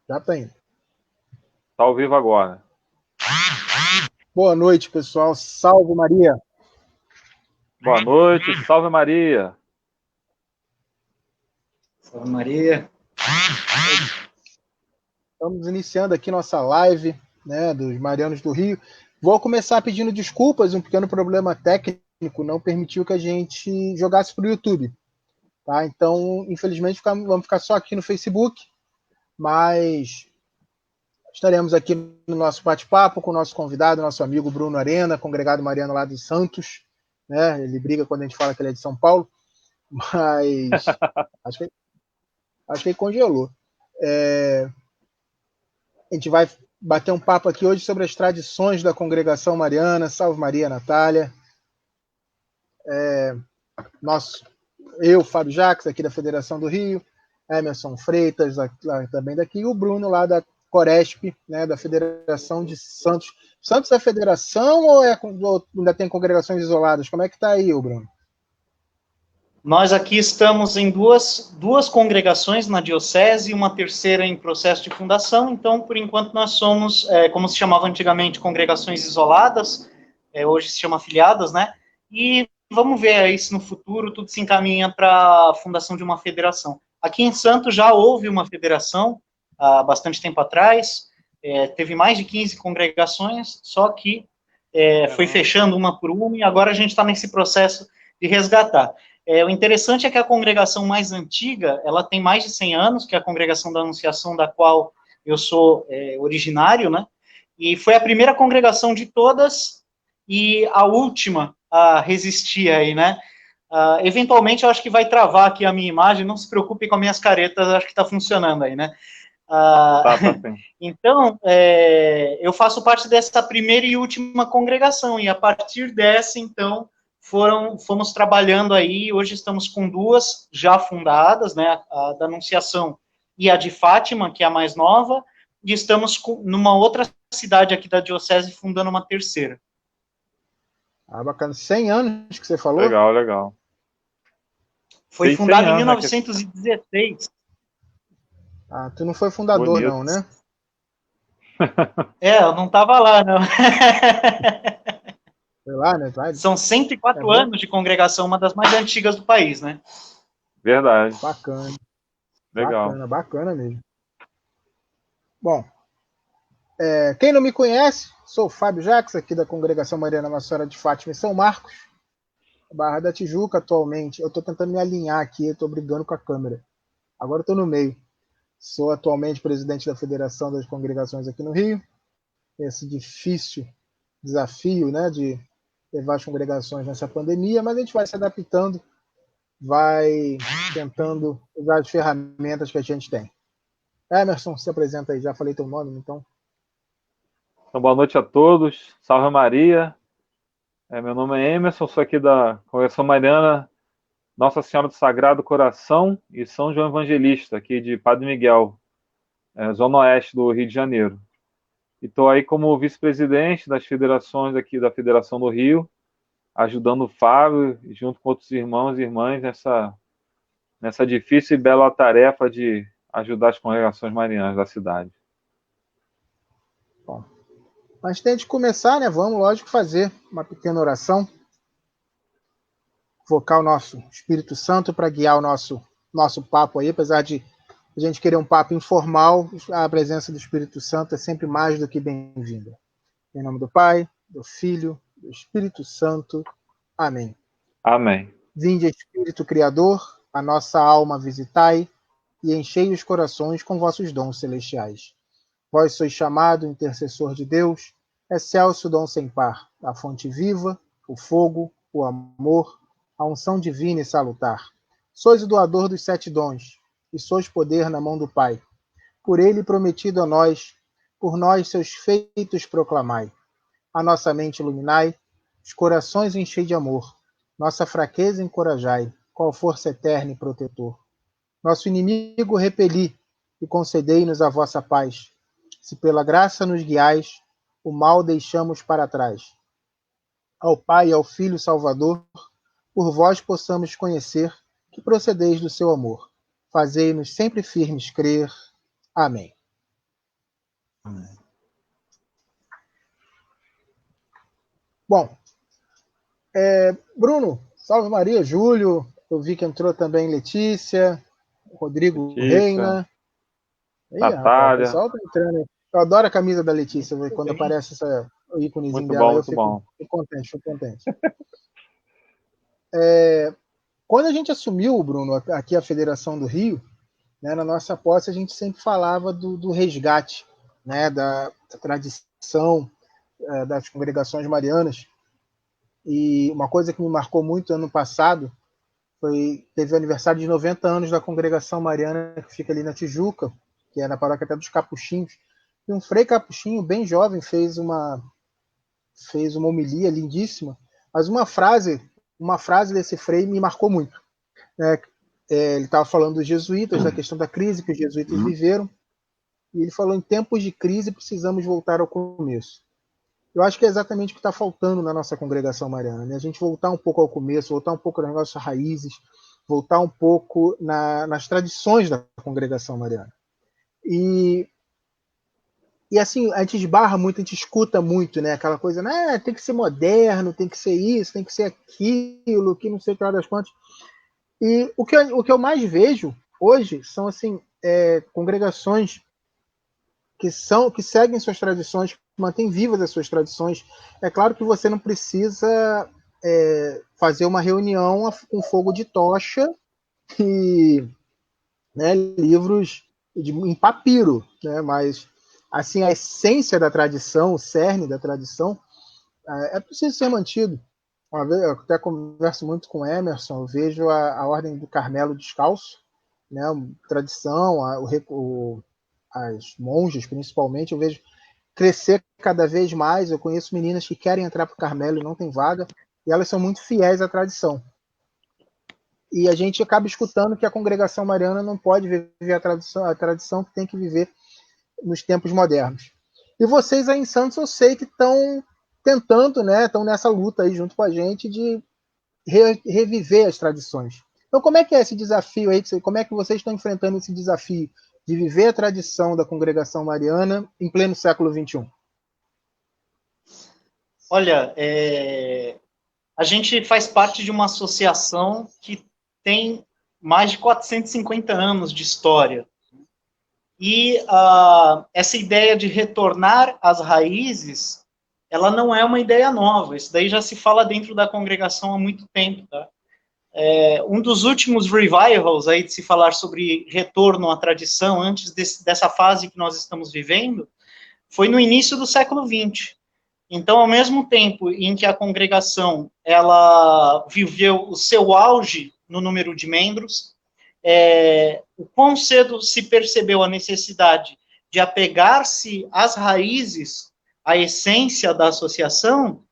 Já tá indo. Tá ao vivo agora. Boa noite, pessoal. Salve Maria. Boa noite, salve Maria. Salve Maria. Estamos iniciando aqui nossa live, né, dos Marianos do Rio. Vou começar pedindo desculpas, um pequeno problema técnico não permitiu que a gente jogasse para o YouTube. Tá? Então, infelizmente, vamos ficar só aqui no Facebook, mas estaremos aqui no nosso bate-papo com o nosso convidado, nosso amigo Bruno Arena, congregado mariano lá de Santos. Né? Ele briga quando a gente fala que ele é de São Paulo, mas acho que ele congelou. A gente vai bater um papo aqui hoje sobre as tradições da congregação mariana. Salve Maria, Natália. Eu, Fábio Jacques, aqui da Federação do Rio, Emerson Freitas, lá também daqui, e o Bruno, lá da Coresp, né, da Federação de Santos. Santos é federação ou ainda tem congregações isoladas? Como é que está aí, Bruno? Nós aqui estamos em duas congregações na diocese e uma terceira em processo de fundação, então, por enquanto, nós somos, como se chamava antigamente, congregações isoladas, hoje se chama afiliadas, né? E vamos ver aí se no futuro tudo se encaminha para a fundação de uma federação. Aqui em Santos já houve uma federação, há bastante tempo atrás, teve mais de 15 congregações, só que foi fechando uma por uma, e agora a gente está nesse processo de resgatar. O interessante é que a congregação mais antiga, ela tem mais de 100 anos, que é a Congregação da Anunciação, da qual eu sou originário, né? E foi a primeira congregação de todas e a última a resistir aí, né? Eventualmente, eu acho que vai travar aqui a minha imagem, não se preocupe com as minhas caretas, acho que está funcionando aí, né? Tá sim. Então, eu faço parte dessa primeira e última congregação, e a partir dessa, então, fomos trabalhando aí, hoje estamos com duas já fundadas, né, a da Anunciação e a de Fátima, que é a mais nova, e estamos numa outra cidade aqui da Diocese fundando uma terceira. Bacana. 100 anos que você falou? Legal, legal. Foi Tem 100 fundada em anos, né? 1916. Tu não foi fundador, Bonito. não, né? Eu não estava lá, não. Sei lá, né? São 104 anos de congregação, uma das mais antigas do país, né? Verdade. Bacana. Legal. Bacana mesmo. Bom, quem não me conhece, sou o Fábio Jacques, aqui da Congregação Mariana Nossa Senhora de Fátima em São Marcos, Barra da Tijuca atualmente. Eu estou tentando me alinhar aqui, estou brigando com a câmera. Agora estou no meio. Sou atualmente presidente da Federação das Congregações aqui no Rio. Esse difícil desafio, né, de levar as congregações nessa pandemia, mas a gente vai se adaptando, vai tentando usar as ferramentas que a gente tem. Emerson, se apresenta aí, já falei teu nome, então. Então, boa noite a todos. Salve Maria. Meu nome é Emerson, sou aqui da Congregação Mariana Nossa Senhora do Sagrado Coração e São João Evangelista, aqui de Padre Miguel, Zona Oeste do Rio de Janeiro. E estou aí como vice-presidente das federações aqui da Federação do Rio, ajudando o Fábio, junto com outros irmãos e irmãs, nessa difícil e bela tarefa de ajudar as congregações marianas da cidade. Bom, antes de começar, né, vamos, lógico, fazer uma pequena oração, invocar o nosso Espírito Santo para guiar o nosso papo aí, apesar de a gente querer um papo informal, a presença do Espírito Santo é sempre mais do que bem-vinda. Em nome do Pai, do Filho, do Espírito Santo. Amém. Amém. Vinde, Espírito Criador, a nossa alma visitai e enchei os corações com vossos dons celestiais. Vós sois chamado intercessor de Deus, excelso dom sem par, a fonte viva, o fogo, o amor, a unção divina e salutar. Sois o doador dos 7 dons, e sois poder na mão do Pai. Por ele prometido a nós, por nós seus feitos proclamai. A nossa mente iluminai, os corações enchei de amor, nossa fraqueza encorajai, qual força eterna e protetor. Nosso inimigo repeli, e concedei-nos a vossa paz. Se pela graça nos guiais, o mal deixamos para trás. Ao Pai e ao Filho Salvador, por vós possamos conhecer que procedeis do seu amor. Fazei-nos sempre firmes crer. Amém. Bom, Bruno, salve Maria, Júlio, eu vi que entrou também Letícia, Rodrigo Reina. Natália. O pessoal tá entrando. Eu adoro a camisa da Letícia, quando aparece essa íconezinho dela, eu fico contente. Quando a gente assumiu, Bruno, aqui a Federação do Rio, né, na nossa posse a gente sempre falava do resgate, né, da tradição das congregações marianas. E uma coisa que me marcou muito ano passado teve o aniversário de 90 anos da congregação mariana que fica ali na Tijuca, que é na paróquia até dos Capuchinhos. E um frei capuchinho, bem jovem, fez uma homilia lindíssima, mas uma frase desse frei me marcou muito. Ele estava falando dos jesuítas, da questão da crise que os jesuítas viveram, e ele falou: em tempos de crise precisamos voltar ao começo. Eu acho que é exatamente o que está faltando na nossa congregação mariana, né? A gente voltar um pouco ao começo, voltar um pouco nas nossas raízes, voltar um pouco nas tradições da congregação mariana. E assim, a gente esbarra muito, a gente escuta muito, né? Aquela coisa, né? Tem que ser moderno, tem que ser isso, tem que ser aquilo, que não sei o que lá das quantas. E o que eu mais vejo hoje são assim, congregações que seguem suas tradições, que mantêm vivas as suas tradições. É claro que você não precisa fazer uma reunião com fogo de tocha e, né, livros em papiro, né? Mas assim, a essência da tradição, o cerne da tradição, é preciso ser mantido. Uma vez, eu até converso muito com o Emerson, eu vejo a Ordem do Carmelo Descalço, né, tradição, as monjas principalmente, eu vejo crescer cada vez mais. Eu conheço meninas que querem entrar para o Carmelo e não tem vaga, e elas são muito fiéis à tradição. E a gente acaba escutando que a congregação mariana não pode viver a tradição que tem que viver nos tempos modernos. E vocês aí em Santos, eu sei que estão tentando, né, estão nessa luta aí junto com a gente de reviver as tradições. Então, como é que é esse desafio aí? Como é que vocês estão enfrentando esse desafio de viver a tradição da congregação mariana em pleno século XXI? Olha, a gente faz parte de uma associação que tem mais de 450 anos de história. E essa ideia de retornar às raízes, ela não é uma ideia nova. Isso daí já se fala dentro da congregação há muito tempo, tá? Um dos últimos revivals aí de se falar sobre retorno à tradição, antes dessa fase que nós estamos vivendo, foi no início do século XX. Então, ao mesmo tempo em que a congregação ela viveu o seu auge no número de membros, o quão cedo se percebeu a necessidade de apegar-se às raízes, à essência da associação,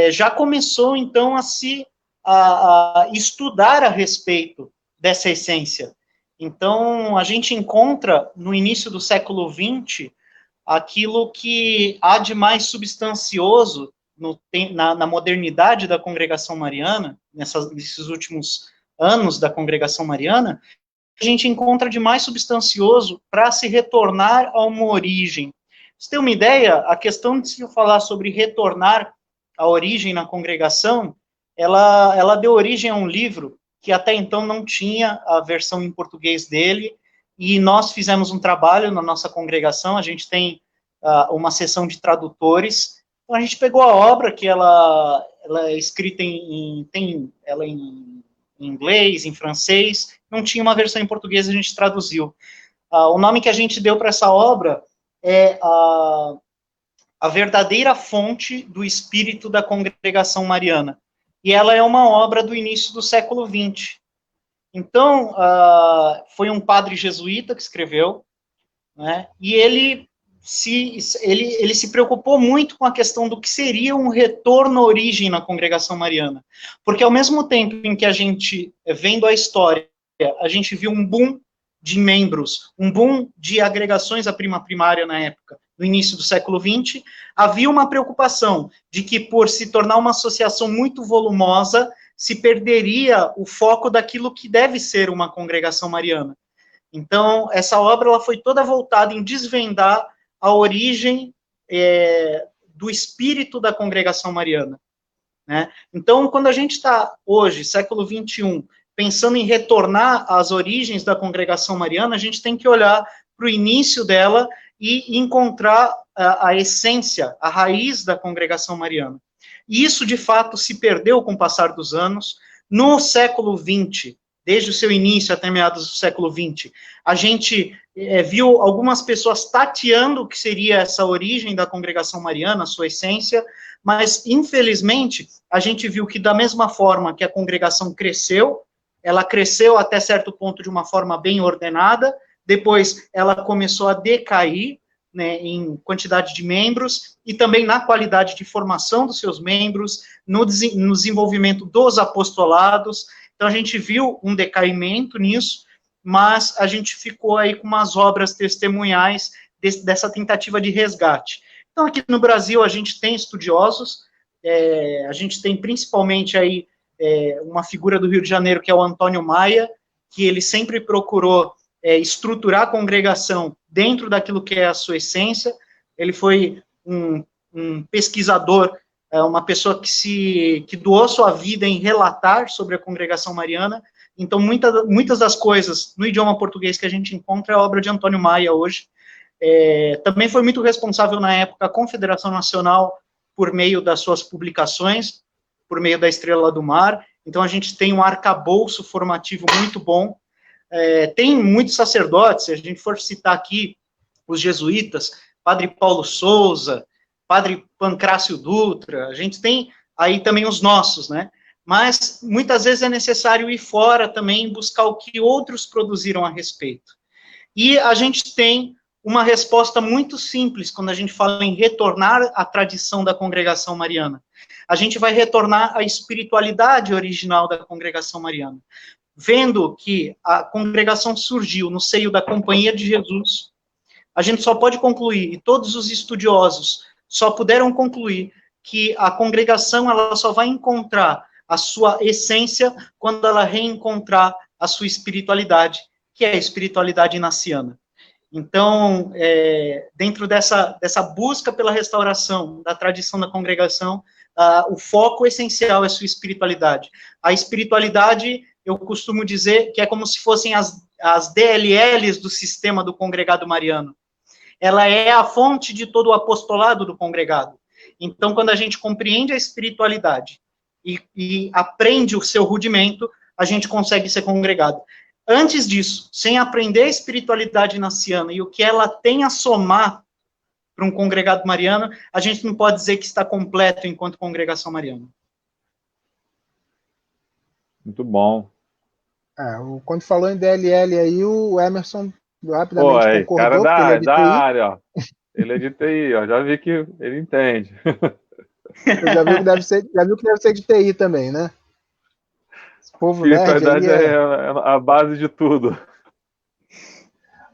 já começou, então, a estudar a respeito dessa essência. Então, a gente encontra, no início do século XX, aquilo que há de mais substancioso na modernidade da congregação mariana, nesses últimos anos da congregação mariana, a gente encontra de mais substancioso para se retornar a uma origem. Você tem uma ideia? A questão de se falar sobre retornar à origem na congregação, ela deu origem a um livro que até então não tinha a versão em português dele, e nós fizemos um trabalho na nossa congregação. A gente tem uma seção de tradutores. Então a gente pegou a obra, que ela é escrita tem ela em inglês, em francês, não tinha uma versão em português, a gente traduziu. O nome que a gente deu para essa obra é a verdadeira fonte do espírito da congregação mariana. E ela é uma obra do início do século XX. Então, foi um padre jesuíta que escreveu, né, e ele se preocupou muito com a questão do que seria um retorno à origem na congregação mariana. Porque ao mesmo tempo em que a gente, vendo a história, a gente viu um boom de membros, um boom de agregações à prima primária na época, no início do século XX, havia uma preocupação de que, por se tornar uma associação muito volumosa, se perderia o foco daquilo que deve ser uma congregação mariana. Então, essa obra ela foi toda voltada em desvendar a origem do espírito da congregação mariana, né? Então, quando a gente está hoje, século XXI, pensando em retornar às origens da congregação mariana, a gente tem que olhar para o início dela e encontrar a essência, a raiz da congregação mariana. E isso, de fato, se perdeu com o passar dos anos. No século XX, desde o seu início até meados do século XX, a gente viu algumas pessoas tateando o que seria essa origem da congregação mariana, a sua essência, mas, infelizmente, a gente viu que, da mesma forma que a congregação cresceu, ela cresceu até certo ponto de uma forma bem ordenada, depois ela começou a decair, né, em quantidade de membros, e também na qualidade de formação dos seus membros, no desenvolvimento dos apostolados. Então, a gente viu um decaimento nisso, mas a gente ficou aí com umas obras testemunhais dessa tentativa de resgate. Então, aqui no Brasil, a gente tem estudiosos, a gente tem principalmente aí uma figura do Rio de Janeiro, que é o Antônio Maia, que ele sempre procurou estruturar a congregação dentro daquilo que é a sua essência. Ele foi um pesquisador, uma pessoa que doou sua vida em relatar sobre a congregação mariana. Então, muitas das coisas no idioma português que a gente encontra é obra de Antônio Maia hoje. Também foi muito responsável, na época, a Confederação Nacional, por meio das suas publicações, por meio da Estrela do Mar. Então, a gente tem um arcabouço formativo muito bom. Tem muitos sacerdotes, se a gente for citar aqui os jesuítas, Padre Paulo Souza, Padre Pancrácio Dutra, a gente tem aí também os nossos, né? Mas, muitas vezes, é necessário ir fora também, buscar o que outros produziram a respeito. E a gente tem uma resposta muito simples quando a gente fala em retornar à tradição da congregação mariana. A gente vai retornar à espiritualidade original da congregação mariana. Vendo que a congregação surgiu no seio da Companhia de Jesus, a gente só pode concluir, e todos os estudiosos só puderam concluir, que a congregação ela só vai encontrar a sua essência quando ela reencontrar a sua espiritualidade, que é a espiritualidade inaciana. Então, dentro dessa busca pela restauração da tradição da congregação, o foco essencial é a sua espiritualidade. A espiritualidade, eu costumo dizer que é como se fossem as DLLs do sistema do congregado mariano. Ela é a fonte de todo o apostolado do congregado. Então, quando a gente compreende a espiritualidade e aprende o seu rudimento, a gente consegue ser congregado. Antes disso, sem aprender a espiritualidade inaciana e o que ela tem a somar para um congregado mariano, a gente não pode dizer que está completo enquanto congregação mariana. Muito bom. Quando falou em DLL aí, o Emerson rapidamente concordou. Cara da área, ó. Ele é de TI, ó. Já vi que ele entende. Você já viu que deve ser de TI também, né? Esse povo nerd aí é a base de tudo.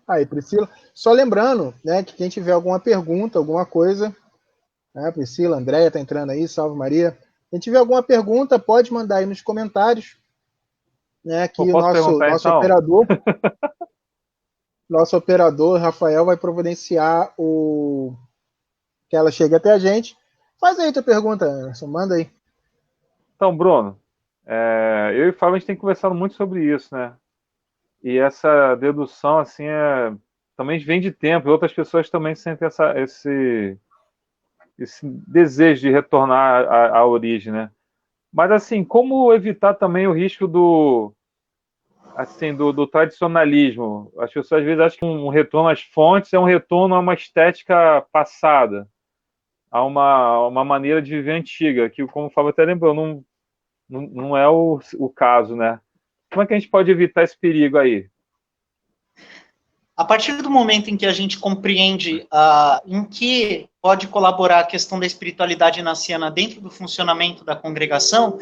Aí, Priscila, só lembrando, né, que quem tiver alguma pergunta, alguma coisa, né, Priscila, Andréia tá entrando aí, salve Maria. Quem tiver alguma pergunta, pode mandar aí nos comentários, né, que o nosso operador, nosso operador, Rafael, vai providenciar que ela chegue até a gente. Faz aí tua pergunta, Anderson, manda aí. Então, Bruno, eu e o Fábio, a gente tem conversado muito sobre isso, né? E essa dedução, assim, também vem de tempo, e outras pessoas também sentem esse desejo de retornar à origem, né? Mas, assim, como evitar também o risco do tradicionalismo? As pessoas, às vezes, acham que um retorno às fontes é um retorno a uma estética passada, a uma maneira de viver antiga, que, como o Fábio até lembrou, não é o caso, né? Como é que a gente pode evitar esse perigo aí? A partir do momento em que a gente compreende em que pode colaborar a questão da espiritualidade inaciana dentro do funcionamento da congregação,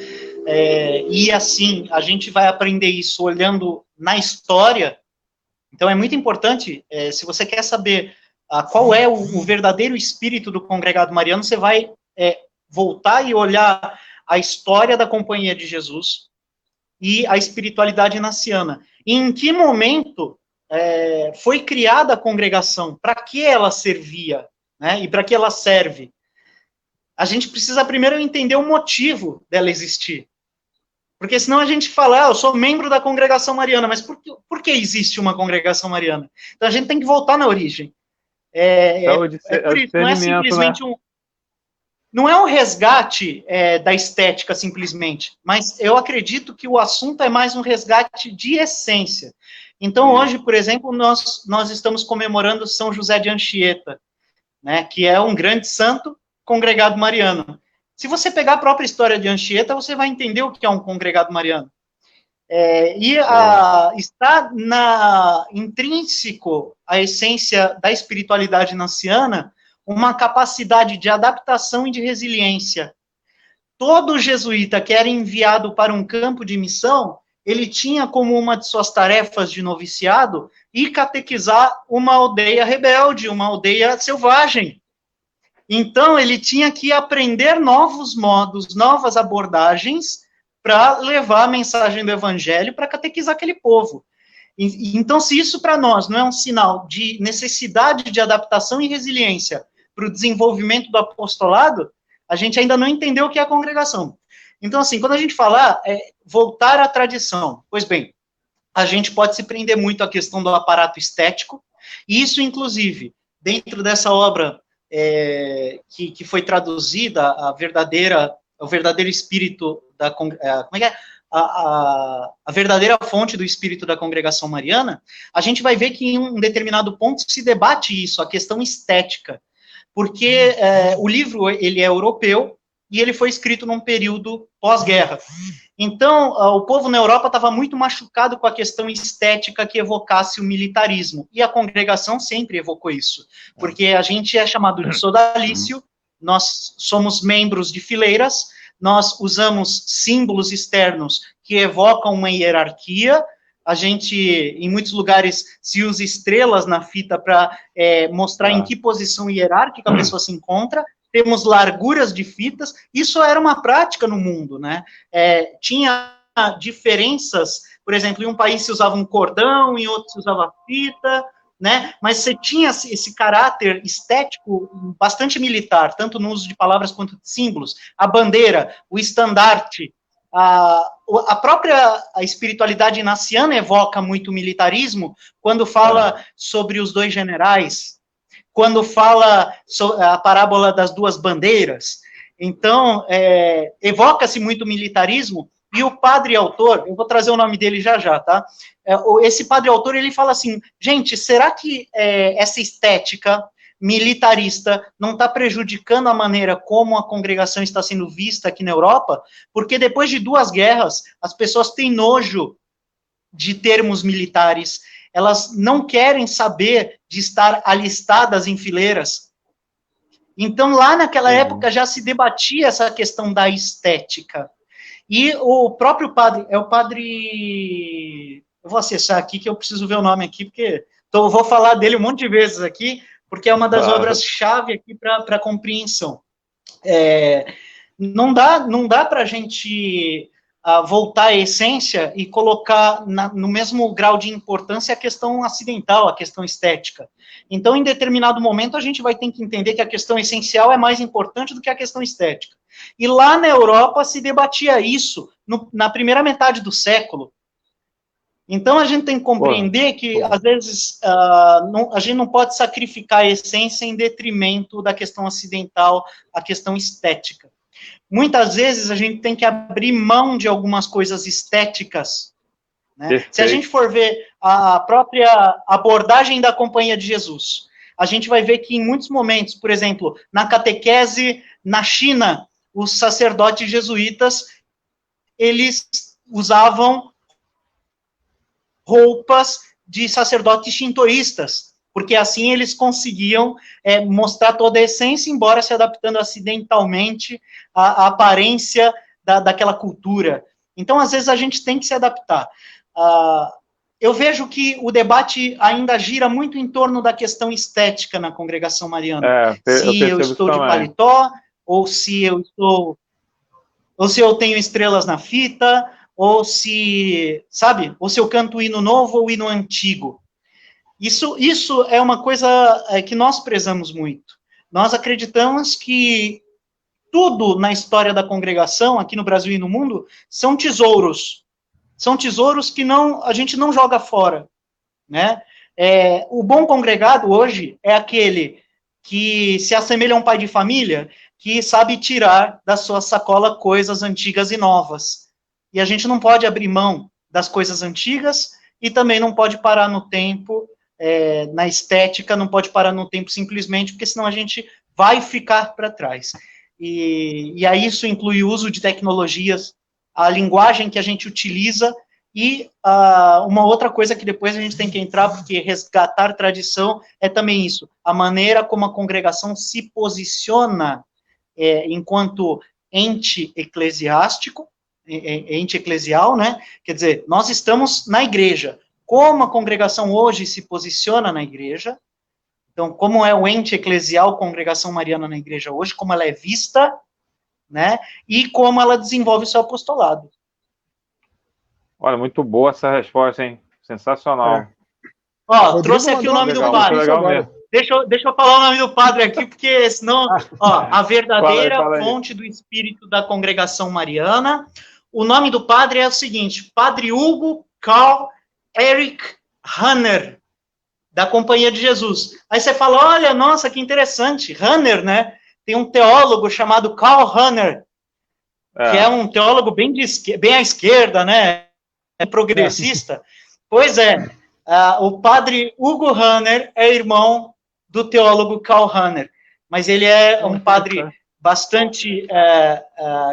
e assim, a gente vai aprender isso olhando na história. Então, é muito importante, se você quer saber qual é o verdadeiro espírito do congregado mariano, você vai voltar e olhar a história da Companhia de Jesus e a espiritualidade inaciana. E em que momento foi criada a congregação, para que ela servia, né? E para que ela serve? A gente precisa primeiro entender o motivo dela existir. Porque senão a gente fala, eu sou membro da congregação mariana, mas por que existe uma congregação mariana? Então a gente tem que voltar na origem. Por isso, não é simplesmente não é um resgate da estética, simplesmente, mas eu acredito que o assunto é mais um resgate de essência. Então, hoje, por exemplo, nós estamos comemorando São José de Anchieta, né, que é um grande santo congregado mariano. Se você pegar a própria história de Anchieta, você vai entender o que é um congregado mariano. Está intrínseco à essência da espiritualidade nanciana uma capacidade de adaptação e de resiliência. Todo jesuíta que era enviado para um campo de missão, ele tinha como uma de suas tarefas de noviciado ir catequizar uma aldeia rebelde, uma aldeia selvagem. Então, ele tinha que aprender novos modos, novas abordagens, para levar a mensagem do evangelho, para catequizar aquele povo. Então, se isso para nós não é um sinal de necessidade de adaptação e resiliência para o desenvolvimento do apostolado, a gente ainda não entendeu o que é a congregação. Então, assim, quando a gente fala voltar à tradição, pois bem, a gente pode se prender muito à questão do aparato estético, e isso, inclusive, dentro dessa obra que foi traduzida, o verdadeiro espírito da a verdadeira fonte do espírito da congregação mariana, a gente vai ver que em um determinado ponto se debate isso, a questão estética, porque o livro ele é europeu e ele foi escrito num período pós-guerra. Então, o povo na Europa estava muito machucado com a questão estética que evocasse o militarismo, e a congregação sempre evocou isso, porque a gente é chamado de sodalício, nós somos membros de fileiras, nós usamos símbolos externos que evocam uma hierarquia, a gente, em muitos lugares, se usa estrelas na fita para mostrar em que posição hierárquica a pessoa se encontra, temos larguras de fitas, isso era uma prática no mundo, né? Tinha diferenças, por exemplo, em um país se usava um cordão, em outro se usava fita, né? Mas você tinha esse caráter estético bastante militar, tanto no uso de palavras quanto de símbolos, a bandeira, o estandarte, a própria espiritualidade naciana evoca muito o militarismo quando fala sobre os dois generais, quando fala sobre a parábola das duas bandeiras. Então, evoca-se muito o militarismo, e o padre autor, eu vou trazer o nome dele já, tá? Esse padre autor, ele fala assim, gente, será que essa estética militarista não está prejudicando a maneira como a congregação está sendo vista aqui na Europa? Porque depois de 2 guerras, as pessoas têm nojo de termos militares, elas não querem saber de estar alistadas em fileiras. Então, lá naquela época, já se debatia essa questão da estética. E o próprio padre, eu vou acessar aqui, que eu preciso ver o nome aqui, porque eu vou falar dele um monte de vezes aqui, porque é uma das obras-chave aqui para a compreensão. Não dá para a gente voltar à essência e colocar no mesmo grau de importância a questão acidental, a questão estética. Então, em determinado momento, a gente vai ter que entender que a questão essencial é mais importante do que a questão estética. E lá na Europa se debatia isso na primeira metade do século. Então, a gente tem que compreender que, às vezes, a gente não pode sacrificar a essência em detrimento da questão acidental, a questão estética. Muitas vezes, a gente tem que abrir mão de algumas coisas estéticas. Né? Se a gente for ver a própria abordagem da Companhia de Jesus, a gente vai ver que, em muitos momentos, por exemplo, na catequese na China, os sacerdotes jesuítas, eles usavam roupas de sacerdotes shintoístas, porque assim eles conseguiam mostrar toda a essência, embora se adaptando acidentalmente à aparência daquela cultura. Então, às vezes, a gente tem que se adaptar. Eu vejo que o debate ainda gira muito em torno da questão estética na congregação mariana. Se eu estou de paletó, ou se eu tenho estrelas na fita, ou se eu canto o hino novo ou o hino antigo. Isso é uma coisa que nós prezamos muito. Nós acreditamos que tudo na história da congregação, aqui no Brasil e no mundo, são tesouros. São tesouros que a gente não joga fora, né? O bom congregado hoje é aquele que se assemelha a um pai de família, que sabe tirar da sua sacola coisas antigas e novas. E a gente não pode abrir mão das coisas antigas e também não pode parar no tempo, na estética, não pode parar no tempo simplesmente, porque senão a gente vai ficar para trás. E aí isso inclui o uso de tecnologias, a linguagem que a gente utiliza e uma outra coisa que depois a gente tem que entrar, porque resgatar tradição é também isso, a maneira como a congregação se posiciona enquanto ente eclesiástico, ente eclesial, né? Quer dizer, nós estamos na igreja. Como a congregação hoje se posiciona na igreja, então, como é o ente eclesial, congregação mariana na igreja hoje, como ela é vista, né? E como ela desenvolve o seu apostolado. Olha, muito boa essa resposta, hein? Sensacional. Ó, trouxe aqui o nome do padre. Legal mesmo. Deixa eu falar o nome do padre aqui, porque senão, a verdadeira fonte do espírito da congregação mariana. O nome do padre é o seguinte: Padre Hugo Carl Eric Hanner, da Companhia de Jesus. Aí você fala, olha, nossa, que interessante, Hanner, né? Tem um teólogo chamado Karl Hanner, que é um teólogo bem à esquerda, né? É progressista. Pois é, o padre Hugo Hanner é irmão do teólogo Karl Hanner, mas ele é um padre bastante,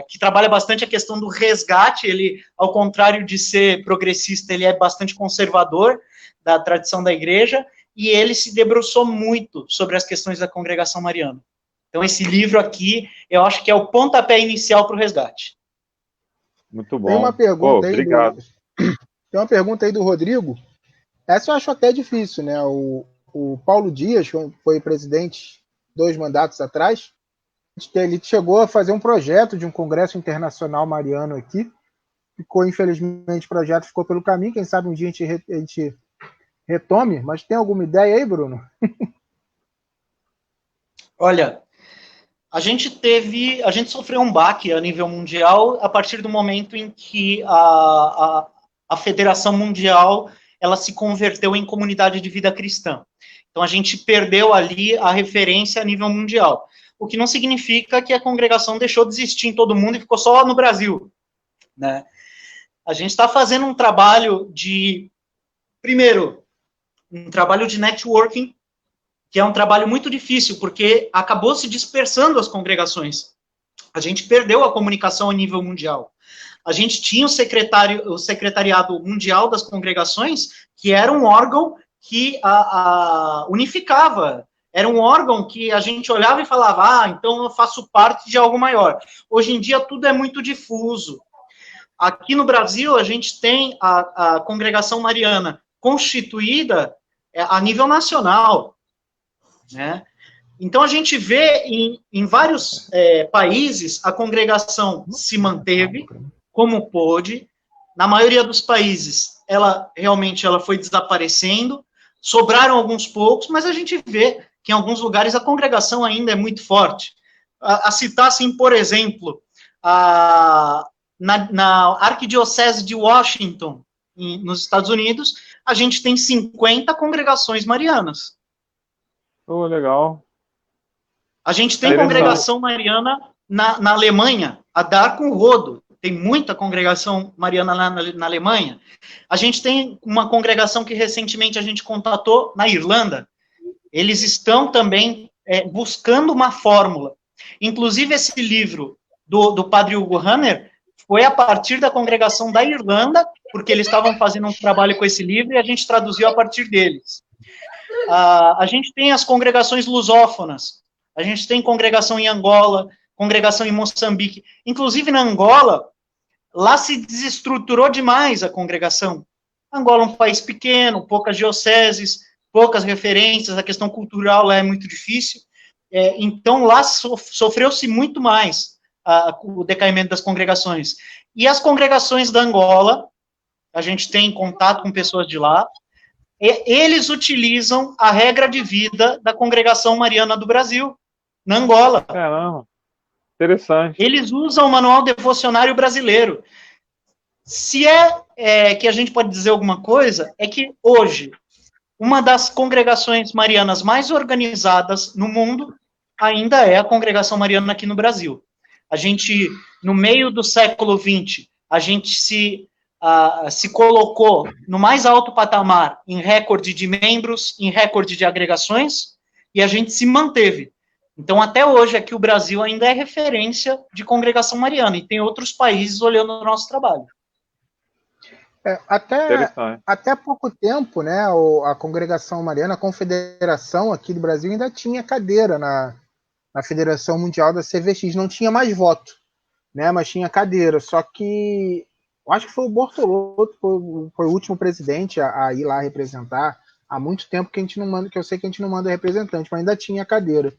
que trabalha bastante a questão do resgate. Ele, ao contrário de ser progressista, ele é bastante conservador da tradição da igreja, e ele se debruçou muito sobre as questões da congregação mariana. Então, esse livro aqui, eu acho que é o pontapé inicial para o resgate. Muito bom. Tem uma pergunta obrigado. Tem uma pergunta aí do Rodrigo. Essa eu acho até difícil, né? O Paulo Dias, que foi presidente 2 mandatos atrás, ele chegou a fazer um projeto de um congresso internacional mariano aqui. Infelizmente, o projeto ficou pelo caminho. Quem sabe um dia a gente retome. Mas tem alguma ideia aí, Bruno? Olha, a gente sofreu um baque a nível mundial a partir do momento em que a Federação Mundial ela se converteu em comunidade de vida cristã. Então, a gente perdeu ali a referência a nível mundial. O que não significa que a congregação deixou de existir em todo mundo e ficou só no Brasil, né? A gente está fazendo um trabalho primeiro, um trabalho de networking, que é um trabalho muito difícil, porque acabou se dispersando as congregações. A gente perdeu a comunicação a nível mundial. A gente tinha o Secretariado Mundial das Congregações, que era um órgão que unificava. Era um órgão que a gente olhava e falava, então eu faço parte de algo maior. Hoje em dia, tudo é muito difuso. Aqui no Brasil, a gente tem a Congregação Mariana constituída a nível nacional, né? Então, a gente vê em vários países, a congregação se manteve como pôde. Na maioria dos países, ela foi desaparecendo, sobraram alguns poucos, mas a gente vê que em alguns lugares a congregação ainda é muito forte. A citar, assim, por exemplo, na Arquidiocese de Washington, nos Estados Unidos, a gente tem 50 congregações marianas. Oh, legal. A gente tem congregação mariana na Alemanha, a dar com rodo. Tem muita congregação mariana na Alemanha. A gente tem uma congregação que recentemente a gente contatou na Irlanda. Eles estão também buscando uma fórmula. Inclusive, esse livro do padre Hugo Hanner foi a partir da congregação da Irlanda, porque eles estavam fazendo um trabalho com esse livro e a gente traduziu a partir deles. A gente tem as congregações lusófonas. A gente tem congregação em Angola, congregação em Moçambique. Inclusive, na Angola, lá se desestruturou demais a congregação. Angola é um país pequeno, poucas dioceses, poucas referências, a questão cultural lá é muito difícil. Então, lá sofreu-se muito mais o decaimento das congregações. E as congregações da Angola, a gente tem contato com pessoas de lá, Eles utilizam a regra de vida da Congregação Mariana do Brasil, na Angola. Caramba, interessante. Eles usam o Manual Devocionário Brasileiro. Se que a gente pode dizer alguma coisa, é que hoje, uma das congregações marianas mais organizadas no mundo ainda é a Congregação Mariana aqui no Brasil. A gente, no meio do século XX, a gente se colocou no mais alto patamar em recorde de membros, em recorde de agregações, e a gente se manteve. Então, até hoje, aqui o Brasil ainda é referência de congregação mariana, e tem outros países olhando o nosso trabalho. Até pouco tempo, né, a Congregação Mariana, a Confederação aqui do Brasil, ainda tinha cadeira na Federação Mundial da CVX. Não tinha mais voto, né, mas tinha cadeira. Só que eu acho que foi o Bortolotto, foi o último presidente a ir lá representar. Há muito tempo que a gente não manda, que eu sei que a gente não manda representante, mas ainda tinha cadeira.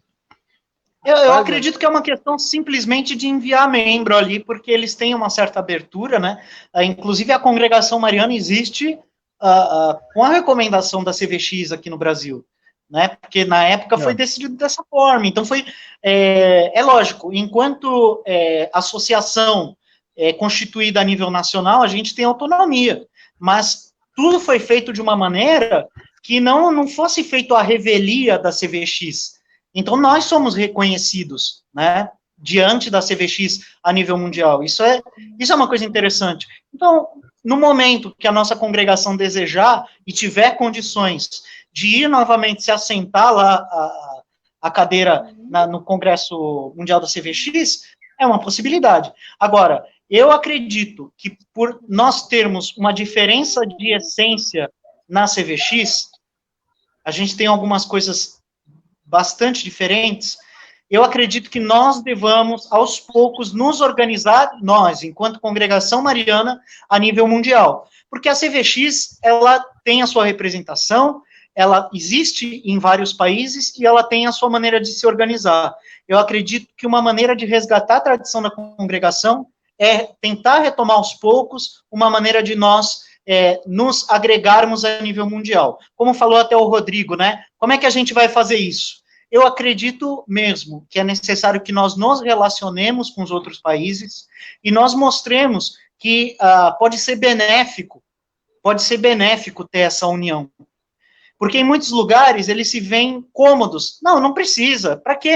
Eu acredito que é uma questão simplesmente de enviar membro ali, porque eles têm uma certa abertura, né? Inclusive, a Congregação Mariana existe com a recomendação da CVX aqui no Brasil, né? Porque na época foi decidido dessa forma. Então, é lógico, enquanto associação constituída a nível nacional, a gente tem autonomia, mas tudo foi feito de uma maneira que não fosse feito a revelia da CVX. Então, nós somos reconhecidos, né, diante da CVX a nível mundial. Isso é uma coisa interessante. Então, no momento que a nossa congregação desejar e tiver condições de ir novamente se assentar lá a cadeira no Congresso Mundial da CVX, é uma possibilidade. Agora, eu acredito que por nós termos uma diferença de essência na CVX, a gente tem algumas coisas bastante diferentes. Eu acredito que nós devamos, aos poucos, nos organizar, nós, enquanto congregação mariana, a nível mundial. Porque a CVX, ela tem a sua representação, ela existe em vários países e ela tem a sua maneira de se organizar. Eu acredito que uma maneira de resgatar a tradição da congregação é tentar retomar aos poucos uma maneira de nós nos agregarmos a nível mundial. Como falou até o Rodrigo, né? Como é que a gente vai fazer isso? Eu acredito mesmo que é necessário que nós nos relacionemos com os outros países e nós mostremos que pode ser benéfico ter essa união. Porque em muitos lugares eles se veem cômodos. Não precisa. Para que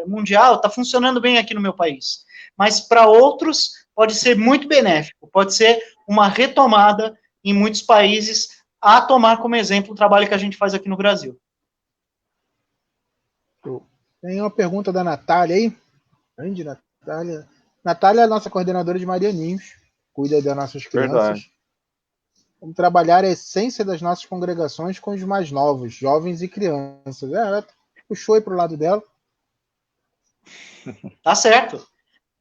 mundial? Está funcionando bem aqui no meu país. Mas para outros pode ser muito benéfico, pode ser uma retomada em muitos países, a tomar como exemplo o trabalho que a gente faz aqui no Brasil. Tem uma pergunta da Natália aí. Grande Natália. Natália é a nossa coordenadora de Marianinhos, cuida das nossas crianças. Verdade. Vamos trabalhar a essência das nossas congregações com os mais novos, jovens e crianças. Ela puxou aí para o lado dela. Tá certo.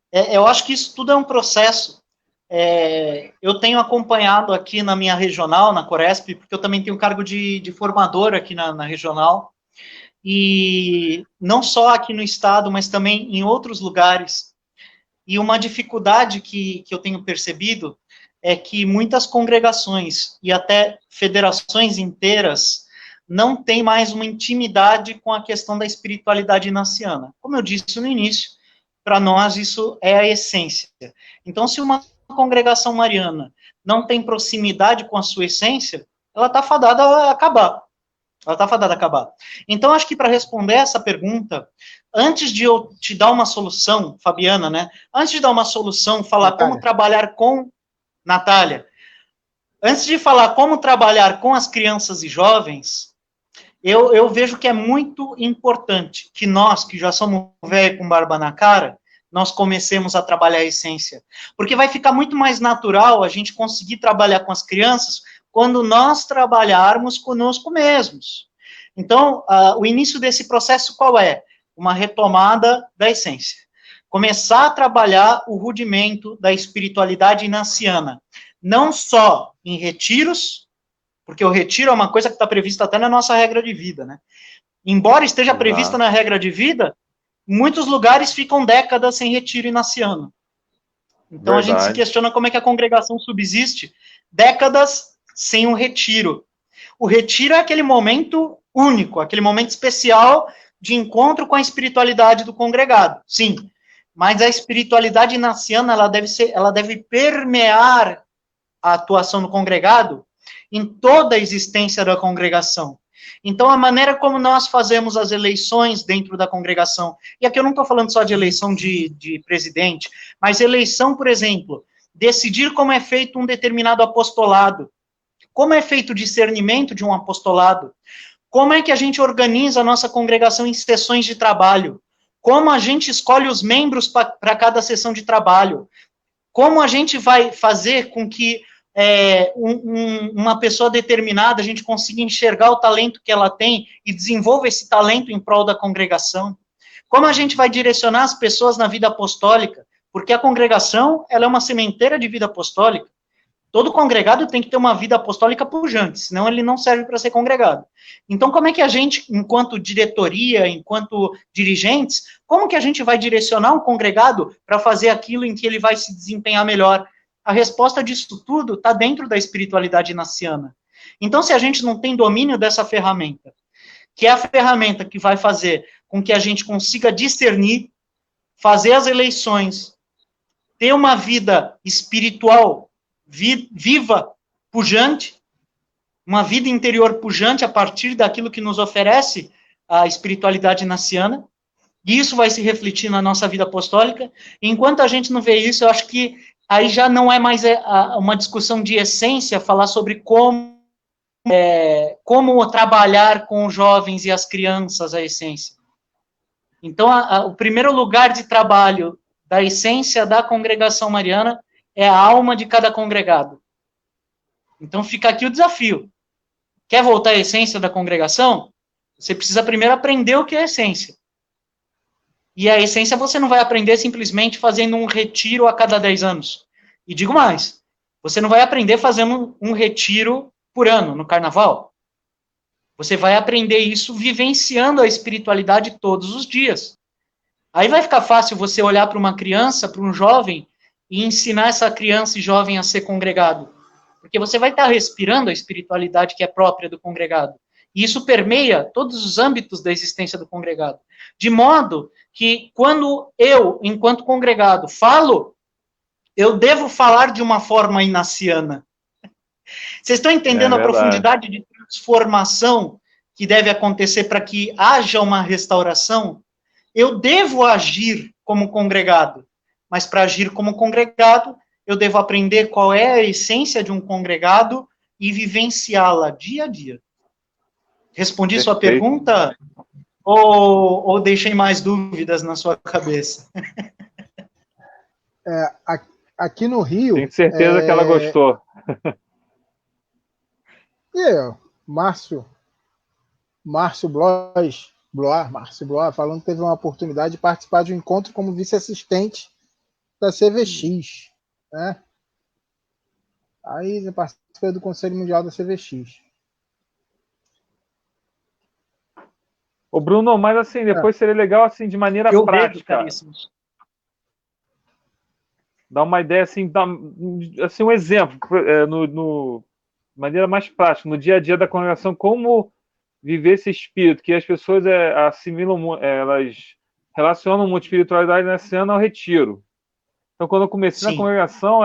Eu acho que isso tudo é um processo. Eu tenho acompanhado aqui na minha regional, na Coresp, porque eu também tenho cargo de formador aqui na regional, e não só aqui no estado, mas também em outros lugares. E uma dificuldade que eu tenho percebido é que muitas congregações e até federações inteiras não têm mais uma intimidade com a questão da espiritualidade inaciana. Como eu disse no início, para nós isso é a essência. Então, se uma congregação mariana não tem proximidade com a sua essência, ela está fadada a acabar. Então, acho que para responder essa pergunta, antes de eu te dar uma solução, Fabiana, né? Antes de dar uma solução, falar Natália. Como trabalhar com... Natália, antes de falar como trabalhar com as crianças e jovens, eu vejo que é muito importante que nós, que já somos velhos com barba na cara, nós comecemos a trabalhar a essência. Porque vai ficar muito mais natural a gente conseguir trabalhar com as crianças quando nós trabalharmos conosco mesmos. Então, o início desse processo qual é? Uma retomada da essência. Começar a trabalhar o rudimento da espiritualidade inaciana. Não só em retiros, porque o retiro é uma coisa que está prevista até na nossa regra de vida, né? Embora esteja prevista na regra de vida, muitos lugares ficam décadas sem retiro inaciano. Então, a gente se questiona como é que a congregação subsiste décadas sem um retiro. O retiro é aquele momento único, aquele momento especial de encontro com a espiritualidade do congregado, sim. Mas a espiritualidade inaciana, ela deve permear a atuação do congregado em toda a existência da congregação. Então, a maneira como nós fazemos as eleições dentro da congregação, e aqui eu não estou falando só de eleição de presidente, mas eleição, por exemplo, decidir como é feito um determinado apostolado, como é feito o discernimento de um apostolado, como é que a gente organiza a nossa congregação em sessões de trabalho, como a gente escolhe os membros para cada sessão de trabalho, como a gente vai fazer com que uma pessoa determinada, a gente consiga enxergar o talento que ela tem e desenvolva esse talento em prol da congregação. Como a gente vai direcionar as pessoas na vida apostólica, porque a congregação, ela é uma sementeira de vida apostólica. Todo congregado tem que ter uma vida apostólica pujante, senão ele não serve para ser congregado. Então, como é que a gente, enquanto diretoria, enquanto dirigentes, como que a gente vai direcionar um congregado para fazer aquilo em que ele vai se desempenhar melhor? A resposta disso tudo está dentro da espiritualidade inaciana. Então, se a gente não tem domínio dessa ferramenta, que é a ferramenta que vai fazer com que a gente consiga discernir, fazer as eleições, ter uma vida espiritual viva, pujante, uma vida interior pujante a partir daquilo que nos oferece a espiritualidade inaciana, e isso vai se refletir na nossa vida apostólica. E enquanto a gente não vê isso, eu acho que aí já não é mais uma discussão de essência, falar sobre como trabalhar com os jovens e as crianças a essência. Então, o primeiro lugar de trabalho da essência da congregação mariana é a alma de cada congregado. Então, fica aqui o desafio. Quer voltar à essência da congregação? Você precisa primeiro aprender o que é a essência. E a essência você não vai aprender simplesmente fazendo um retiro a cada 10 anos. E digo mais, você não vai aprender fazendo um retiro por ano, no carnaval. Você vai aprender isso vivenciando a espiritualidade todos os dias. Aí vai ficar fácil você olhar para uma criança, para um jovem, e ensinar essa criança e jovem a ser congregado. Porque você vai estar respirando a espiritualidade que é própria do congregado. E isso permeia todos os âmbitos da existência do congregado. De modo que, quando eu, enquanto congregado, falo, eu devo falar de uma forma inaciana. Vocês estão entendendo a profundidade de transformação que deve acontecer para que haja uma restauração? Eu devo agir como congregado, mas para agir como congregado, eu devo aprender qual é a essência de um congregado e vivenciá-la dia a dia. Respondi sua pergunta? Ou deixei mais dúvidas na sua cabeça? Aqui no Rio... Tenho certeza que ela gostou. Márcio Blois falando que teve uma oportunidade de participar de um encontro como vice-assistente da CVX. Né? Aí ele participou do Conselho Mundial da CVX. Ô Bruno, mas assim, depois seria legal assim, de maneira prática. Dar uma ideia assim, um exemplo, de maneira mais prática, no dia a dia da congregação, como viver esse espírito, que as pessoas assimilam, elas relacionam muito espiritualidade nesse ano ao retiro. Então, quando eu comecei na congregação,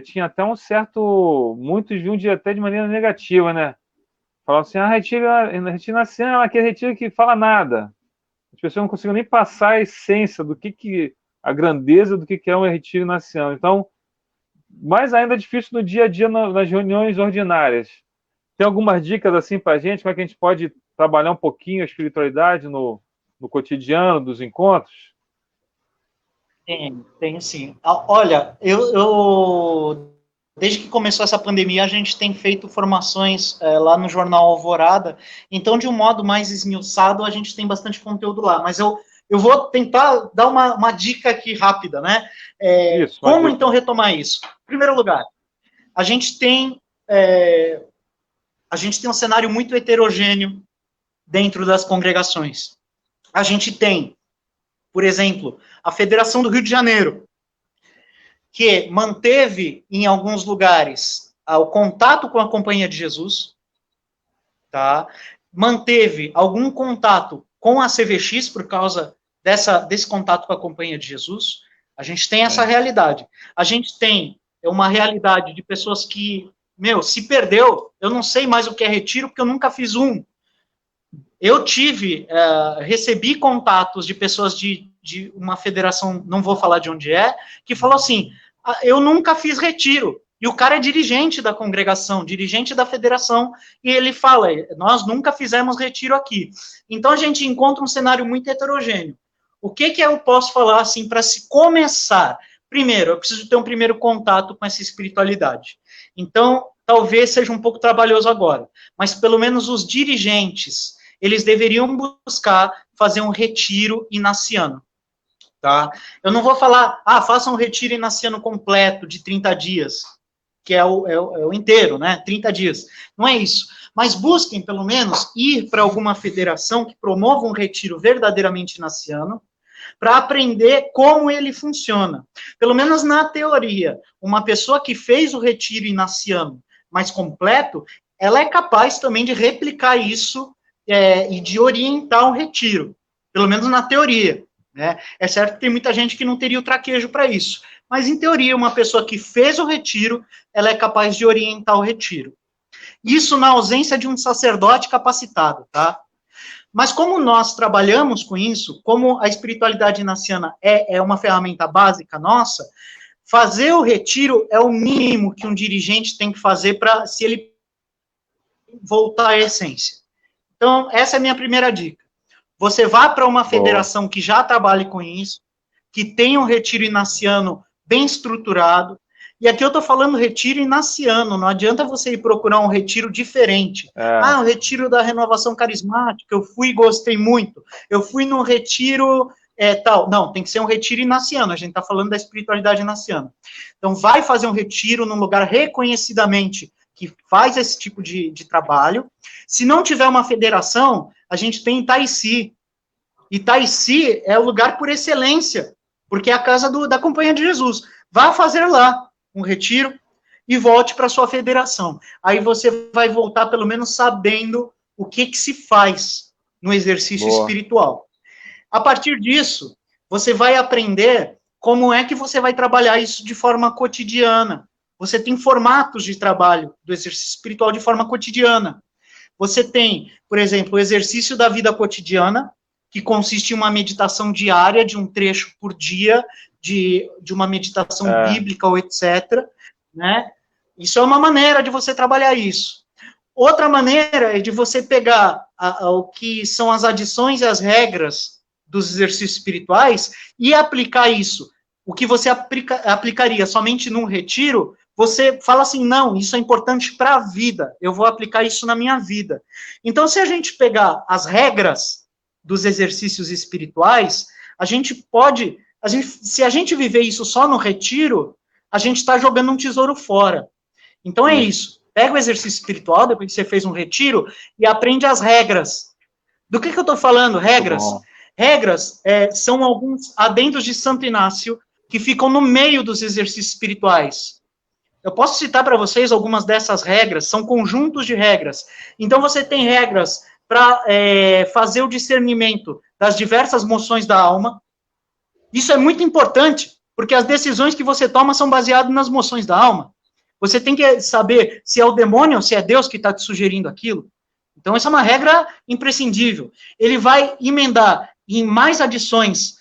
tinha até um certo... Muitos viam até de maneira negativa, né? Falavam assim, retiro naciano é aquele retiro que fala nada. As pessoas não conseguiam nem passar a essência do que a grandeza do que é um retiro naciano. Então, mais ainda difícil no dia a dia, nas reuniões ordinárias. Tem algumas dicas assim para a gente, como é que a gente pode trabalhar um pouquinho a espiritualidade no cotidiano dos encontros? Tem sim. Olha, eu desde que começou essa pandemia, a gente tem feito formações lá no Jornal Alvorada, então, de um modo mais esmiuçado, a gente tem bastante conteúdo lá, mas eu vou tentar dar uma dica aqui rápida, né? Como, então, retomar isso? Em primeiro lugar, a gente tem um cenário muito heterogêneo dentro das congregações. A gente tem, por exemplo, a Federação do Rio de Janeiro, que manteve, em alguns lugares, o contato com a Companhia de Jesus, tá? Manteve algum contato com a CVX por causa desse contato com a Companhia de Jesus. A gente tem essa realidade. A gente tem uma realidade de pessoas que, se perdeu, eu não sei mais o que é retiro, porque eu nunca fiz um. Eu recebi contatos de pessoas de uma federação, não vou falar de onde é, que falou assim, eu nunca fiz retiro. E o cara é dirigente da congregação, dirigente da federação, e ele fala, nós nunca fizemos retiro aqui. Então, a gente encontra um cenário muito heterogêneo. O que eu posso falar, assim, para se começar? Primeiro, eu preciso ter um primeiro contato com essa espiritualidade. Então, talvez seja um pouco trabalhoso agora, mas pelo menos os dirigentes, eles deveriam buscar fazer um retiro inaciano. Tá? Eu não vou falar, faça um retiro inaciano completo de 30 dias, que é o inteiro, né? 30 dias. Não é isso. Mas busquem, pelo menos, ir para alguma federação que promova um retiro verdadeiramente inaciano, para aprender como ele funciona. Pelo menos na teoria, uma pessoa que fez o retiro inaciano mais completo, ela é capaz também de replicar isso e de orientar o retiro. Pelo menos na teoria. Né? É certo que tem muita gente que não teria o traquejo para isso. Mas, em teoria, uma pessoa que fez o retiro, ela é capaz de orientar o retiro. Isso na ausência de um sacerdote capacitado, tá? Mas como nós trabalhamos com isso, como a espiritualidade inaciana é uma ferramenta básica nossa, fazer o retiro é o mínimo que um dirigente tem que fazer para, se ele voltar à essência. Então, essa é a minha primeira dica. Você vá para uma federação que já trabalhe com isso, que tenha um retiro inaciano bem estruturado. E aqui eu estou falando retiro inaciano, não adianta você ir procurar um retiro diferente. O retiro da renovação carismática, eu fui e gostei muito. Eu fui num retiro tal. Não, tem que ser um retiro inaciano, a gente está falando da espiritualidade inaciana. Então, vai fazer um retiro num lugar reconhecidamente que faz esse tipo de trabalho. Se não tiver uma federação, a gente tem Itaici. Itaici é o lugar por excelência, porque é a casa da Companhia de Jesus. Vá fazer lá um retiro e volte para sua federação. Aí você vai voltar pelo menos sabendo o que se faz no exercício espiritual. A partir disso, você vai aprender como é que você vai trabalhar isso de forma cotidiana. Você tem formatos de trabalho do exercício espiritual de forma cotidiana. Você tem, por exemplo, o exercício da vida cotidiana, que consiste em uma meditação diária de um trecho por dia, de uma meditação bíblica ou etc. Né? Isso é uma maneira de você trabalhar isso. Outra maneira é de você pegar o que são as adições e as regras dos exercícios espirituais e aplicar isso. O que você aplicaria somente num retiro, você fala assim, não, isso é importante para a vida, eu vou aplicar isso na minha vida. Então, se a gente pegar as regras dos exercícios espirituais, se a gente viver isso só no retiro, a gente está jogando um tesouro fora. Então é isso, pega o exercício espiritual, depois que você fez um retiro, e aprende as regras. Do que eu estou falando? Regras? Regras são alguns adendos de Santo Inácio que ficam no meio dos exercícios espirituais. Eu posso citar para vocês algumas dessas regras, são conjuntos de regras. Então você tem regras para fazer o discernimento das diversas moções da alma. Isso é muito importante, porque as decisões que você toma são baseadas nas moções da alma. Você tem que saber se é o demônio ou se é Deus que está te sugerindo aquilo. Então, essa é uma regra imprescindível. Ele vai emendar em mais adições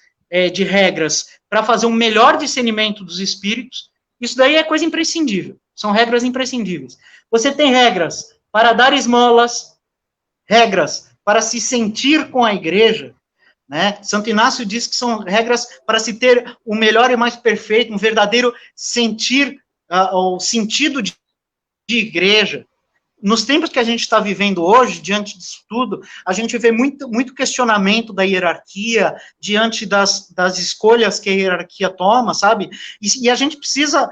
de regras para fazer um melhor discernimento dos espíritos. Isso daí é coisa imprescindível. São regras imprescindíveis. Você tem regras para dar esmolas, regras para se sentir com a igreja, né? Santo Inácio diz que são regras para se ter o melhor e mais perfeito, um verdadeiro sentir, o sentido de igreja. Nos tempos que a gente está vivendo hoje, diante disso tudo, a gente vê muito questionamento da hierarquia, diante das escolhas que a hierarquia toma, sabe? E a gente precisa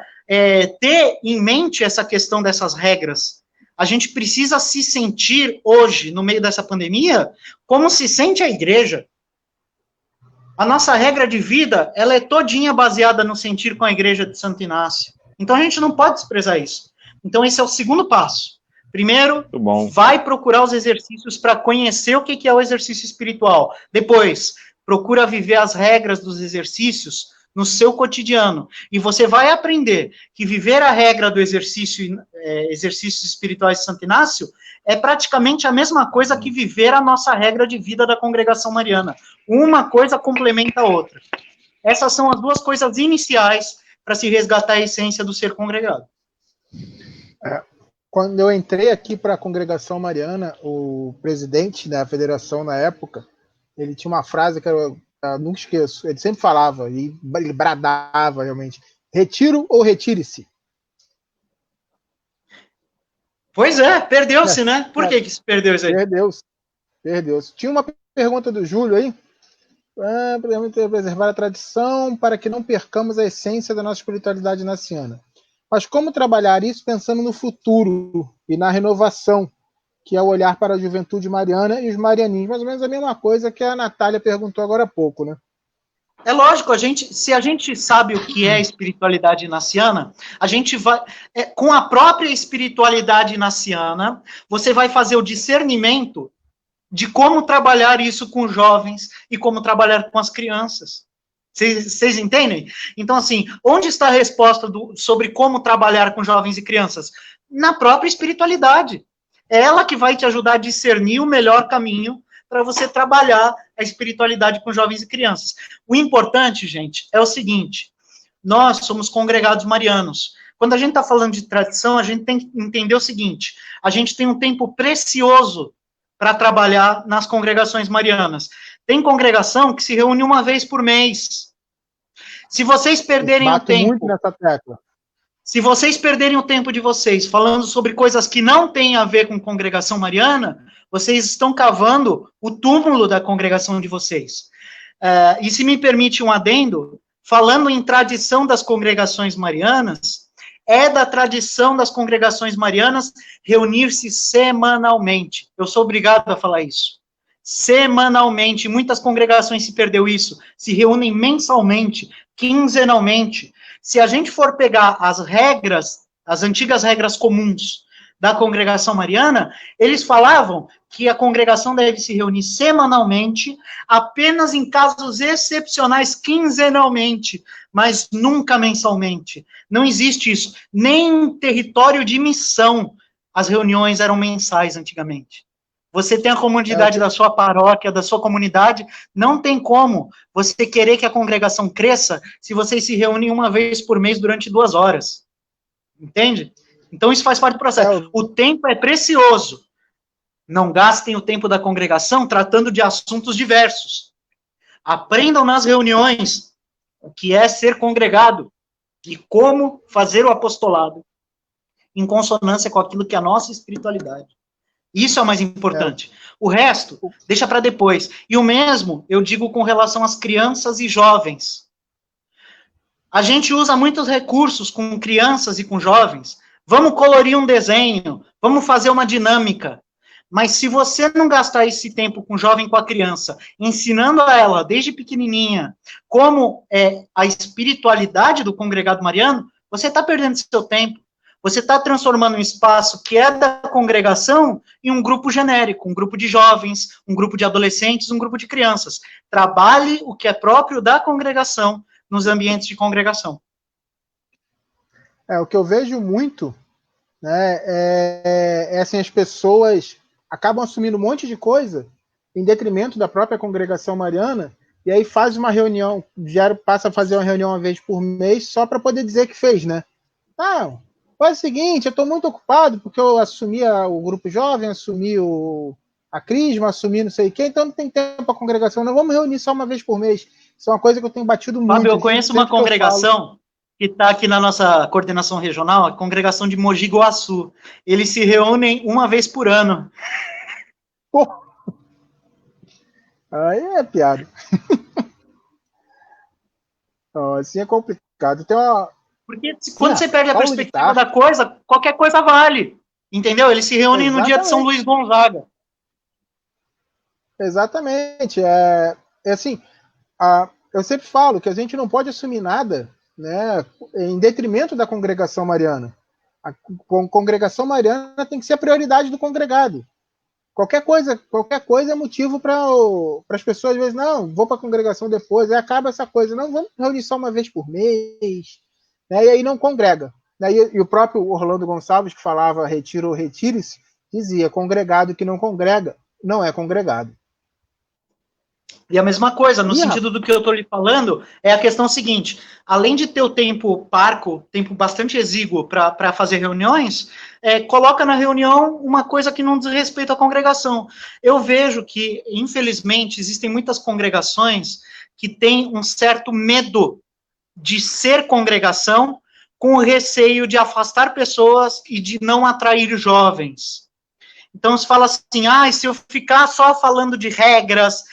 ter em mente essa questão dessas regras. A gente precisa se sentir hoje, no meio dessa pandemia, como se sente a igreja. A nossa regra de vida, ela é todinha baseada no sentir com a igreja de Santo Inácio. Então, a gente não pode desprezar isso. Então, esse é o segundo passo. Primeiro, vai procurar os exercícios para conhecer o que é o exercício espiritual. Depois, procura viver as regras dos exercícios no seu cotidiano. E você vai aprender que viver a regra do exercícios espirituais de Santo Inácio é praticamente a mesma coisa que viver a nossa regra de vida da congregação mariana. Uma coisa complementa a outra. Essas são as duas coisas iniciais para se resgatar a essência do ser congregado. Quando eu entrei aqui para a congregação mariana, o presidente da federação na época, ele tinha uma frase que eu nunca esqueço. Ele sempre falava, e ele bradava realmente: retiro ou retire-se? Pois é, perdeu-se, né? Por que se perdeu isso aí? Perdeu-se. Tinha uma pergunta do Júlio aí. Podemos preservar a tradição para que não percamos a essência da nossa espiritualidade naciana. Mas como trabalhar isso pensando no futuro e na renovação, que é o olhar para a juventude mariana e os marianinhos? Mais ou menos a mesma coisa que a Natália perguntou agora há pouco, né? É lógico, se a gente sabe o que é espiritualidade inaciana, a gente vai, com a própria espiritualidade inaciana, você vai fazer o discernimento de como trabalhar isso com jovens e como trabalhar com as crianças. Vocês entendem? Então, assim, onde está a resposta sobre como trabalhar com jovens e crianças? Na própria espiritualidade. É ela que vai te ajudar a discernir o melhor caminho para você trabalhar a espiritualidade com jovens e crianças. O importante, gente, é o seguinte: nós somos congregados marianos. Quando a gente está falando de tradição, a gente tem que entender o seguinte: a gente tem um tempo precioso para trabalhar nas congregações marianas. Tem congregação que se reúne uma vez por mês. Se vocês perderem o tempo... muito nessa tecla. Se vocês perderem o tempo de vocês falando sobre coisas que não têm a ver com congregação mariana, vocês estão cavando o túmulo da congregação de vocês. E se me permite um adendo, falando em tradição das congregações marianas, é da tradição das congregações marianas reunir-se semanalmente. Eu sou obrigado a falar isso. Semanalmente. Muitas congregações se perdeu isso. Se reúnem mensalmente, quinzenalmente. Se a gente for pegar as regras, as antigas regras comuns da congregação mariana, eles falavam que a congregação deve se reunir semanalmente, apenas em casos excepcionais, quinzenalmente, mas nunca mensalmente. Não existe isso. Nem em território de missão as reuniões eram mensais antigamente. Você tem a comunidade da sua paróquia, da sua comunidade, não tem como você querer que a congregação cresça se vocês se reúnem uma vez por mês durante 2 horas. Entende? Então isso faz parte do processo. O tempo é precioso. Não gastem o tempo da congregação tratando de assuntos diversos. Aprendam nas reuniões o que é ser congregado e como fazer o apostolado em consonância com aquilo que é a nossa espiritualidade. Isso é o mais importante. O resto, deixa para depois. E o mesmo eu digo com relação às crianças e jovens. A gente usa muitos recursos com crianças e com jovens. Vamos colorir um desenho, vamos fazer uma dinâmica. Mas se você não gastar esse tempo com o jovem e com a criança, ensinando a ela, desde pequenininha, como é a espiritualidade do congregado mariano, você está perdendo seu tempo. Você está transformando um espaço que é da congregação em um grupo genérico, um grupo de jovens, um grupo de adolescentes, um grupo de crianças. Trabalhe o que é próprio da congregação nos ambientes de congregação. O que eu vejo muito, né, é assim, as pessoas acabam assumindo um monte de coisa em detrimento da própria congregação mariana, e aí faz uma reunião, já passa a fazer uma reunião uma vez por mês só para poder dizer que fez, né? Faz o seguinte, eu estou muito ocupado porque eu assumi o grupo jovem, assumi a Crisma, assumi não sei o quê, então não tem tempo para a congregação, não vamos reunir só uma vez por mês. Isso é uma coisa que eu tenho batido muito. Fábio, eu conheço uma congregação que está aqui na nossa coordenação regional, a congregação de Mogi Guaçu. Eles se reúnem uma vez por ano. Pô. Aí é piada. Assim é complicado. Tem uma... Porque quando você perde a perspectiva da coisa, qualquer coisa vale. Entendeu? Eles se reúnem no dia de São Luís Gonzaga. Exatamente. Assim, eu sempre falo que a gente não pode assumir nada, né, em detrimento da congregação mariana. A congregação mariana tem que ser a prioridade do congregado. Qualquer coisa é motivo para as pessoas, às vezes, não, vou para a congregação depois, aí acaba essa coisa, não, vamos reunir só uma vez por mês, né, e aí não congrega. Né, e o próprio Orlando Gonçalves, que falava retiro ou retire-se, dizia, congregado que não congrega, não é congregado. E a mesma coisa, no sentido do que eu estou lhe falando, é a questão seguinte, além de ter o tempo parco, tempo bastante exíguo para fazer reuniões, coloca na reunião uma coisa que não diz respeito à congregação. Eu vejo que, infelizmente, existem muitas congregações que têm um certo medo de ser congregação, com o receio de afastar pessoas e de não atrair jovens. Então, se fala assim, se eu ficar só falando de regras,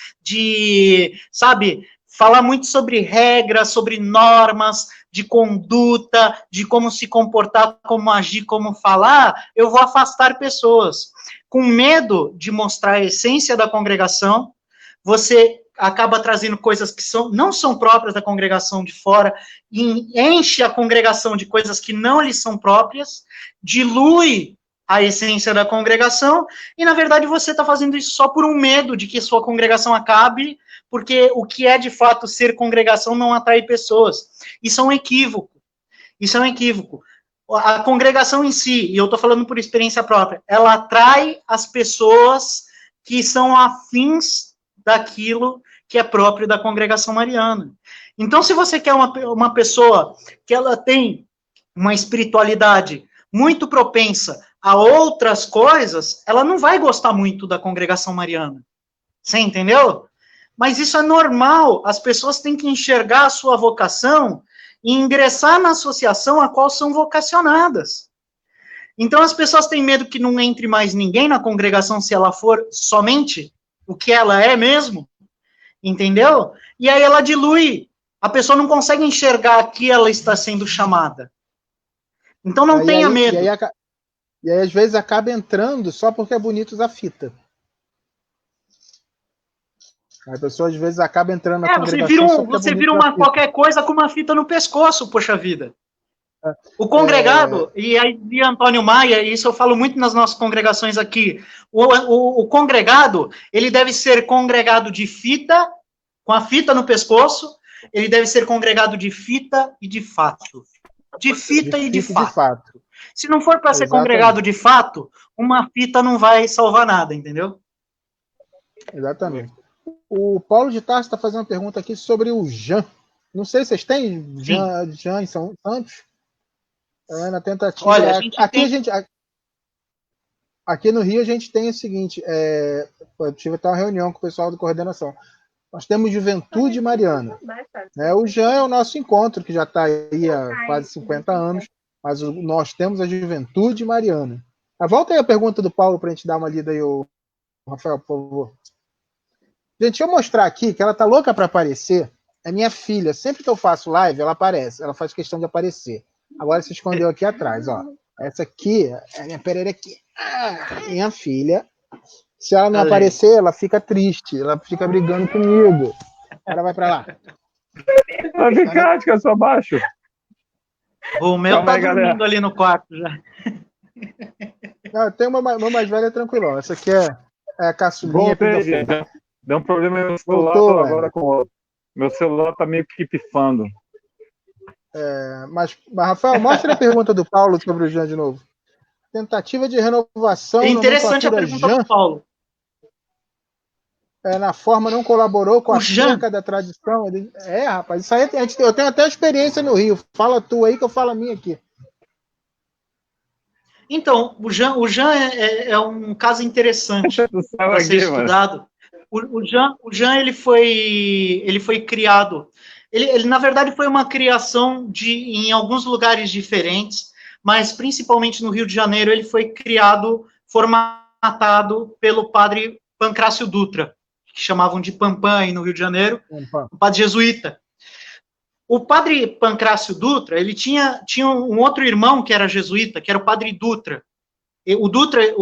falar muito sobre regras, sobre normas, de conduta, de como se comportar, como agir, como falar, eu vou afastar pessoas. Com medo de mostrar a essência da congregação, você acaba trazendo coisas que não são próprias da congregação de fora, e enche a congregação de coisas que não lhes são próprias, dilui a essência da congregação, e na verdade você está fazendo isso só por um medo de que sua congregação acabe, porque o que é de fato ser congregação não atrai pessoas. Isso é um equívoco. Isso é um equívoco. A congregação em si, e eu estou falando por experiência própria, ela atrai as pessoas que são afins daquilo que é próprio da congregação mariana. Então, se você quer uma pessoa que ela tem uma espiritualidade muito propensa a outras coisas, ela não vai gostar muito da congregação mariana. Você entendeu? Mas isso é normal. As pessoas têm que enxergar a sua vocação e ingressar na associação a qual são vocacionadas. Então, as pessoas têm medo que não entre mais ninguém na congregação se ela for somente o que ela é mesmo. Entendeu? E aí ela dilui. A pessoa não consegue enxergar que ela está sendo chamada. Então, não tenha medo. E aí, às vezes, acaba entrando só porque é bonito usar fita. A pessoa, às vezes, acaba entrando na congregação. Você vira qualquer coisa com uma fita no pescoço, poxa vida. O congregado, e aí de Antônio Maia, e isso eu falo muito nas nossas congregações aqui, o congregado, ele deve ser congregado de fita, com a fita no pescoço, ele deve ser congregado de fita e de fato. De fita e de fato. Se não for para ser congregado de fato, uma fita não vai salvar nada, entendeu? Exatamente. O Paulo de Tarso está fazendo uma pergunta aqui sobre o Jean. Não sei se vocês têm Jean em São Santos. Na tentativa. Olha, aqui no Rio a gente tem o seguinte: eu tive até uma reunião com o pessoal da coordenação. Nós temos Juventude Mariana. Né? O Jean é o nosso encontro, que já está aí há quase 50 anos, mas nós temos a Juventude Mariana. Volta aí a pergunta do Paulo para a gente dar uma lida aí, Rafael, por favor. Gente, deixa eu mostrar aqui que ela tá louca para aparecer. É minha filha. Sempre que eu faço live, ela aparece. Ela faz questão de aparecer. Agora se escondeu aqui atrás, ó. Essa aqui é a minha pererequinha. Minha filha. Se ela não aparecer, ela fica triste. Ela fica brigando comigo. Ela vai para lá. Vai ficar, acho que é só baixo. O meu tá dormindo ali no quarto já. Não, tem uma mais velha tranquilão. Essa aqui é a caçulinha. Deu um problema no meu celular agora com meu celular tá meio que pifando. Mas, Rafael, mostra a pergunta do Paulo sobre o Jean de novo. Tentativa de renovação. É interessante a pergunta do Paulo. Na forma não colaborou com a perca da tradição. Rapaz, isso aí eu tenho até experiência no Rio. Fala tu aí que eu falo a minha aqui. Então, o Jean é um caso interessante para ser estudado. O Jean ele foi criado. Ele, na verdade, foi uma criação em alguns lugares diferentes, mas principalmente no Rio de Janeiro, ele foi criado, formatado pelo padre Pancrácio Dutra, que chamavam de Pampam aí no Rio de Janeiro, um padre jesuíta. O padre Pancrácio Dutra, ele tinha um outro irmão que era jesuíta, que era o padre Dutra. O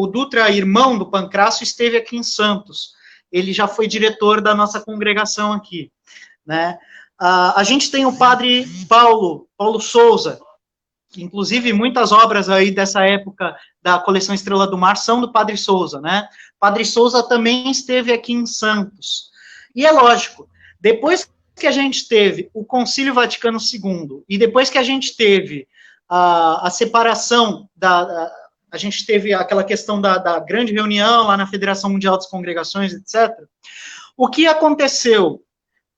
Dutra, irmão do Pancrácio, esteve aqui em Santos. Ele já foi diretor da nossa congregação aqui, né? A gente tem o padre Paulo Souza, inclusive muitas obras aí dessa época da coleção Estrela do Mar são do Padre Sousa, né? Padre Sousa também esteve aqui em Santos. E é lógico, depois que a gente teve o Concílio Vaticano II, e depois que a gente teve a separação, a gente teve aquela questão da grande reunião lá na Federação Mundial das Congregações, etc., o que aconteceu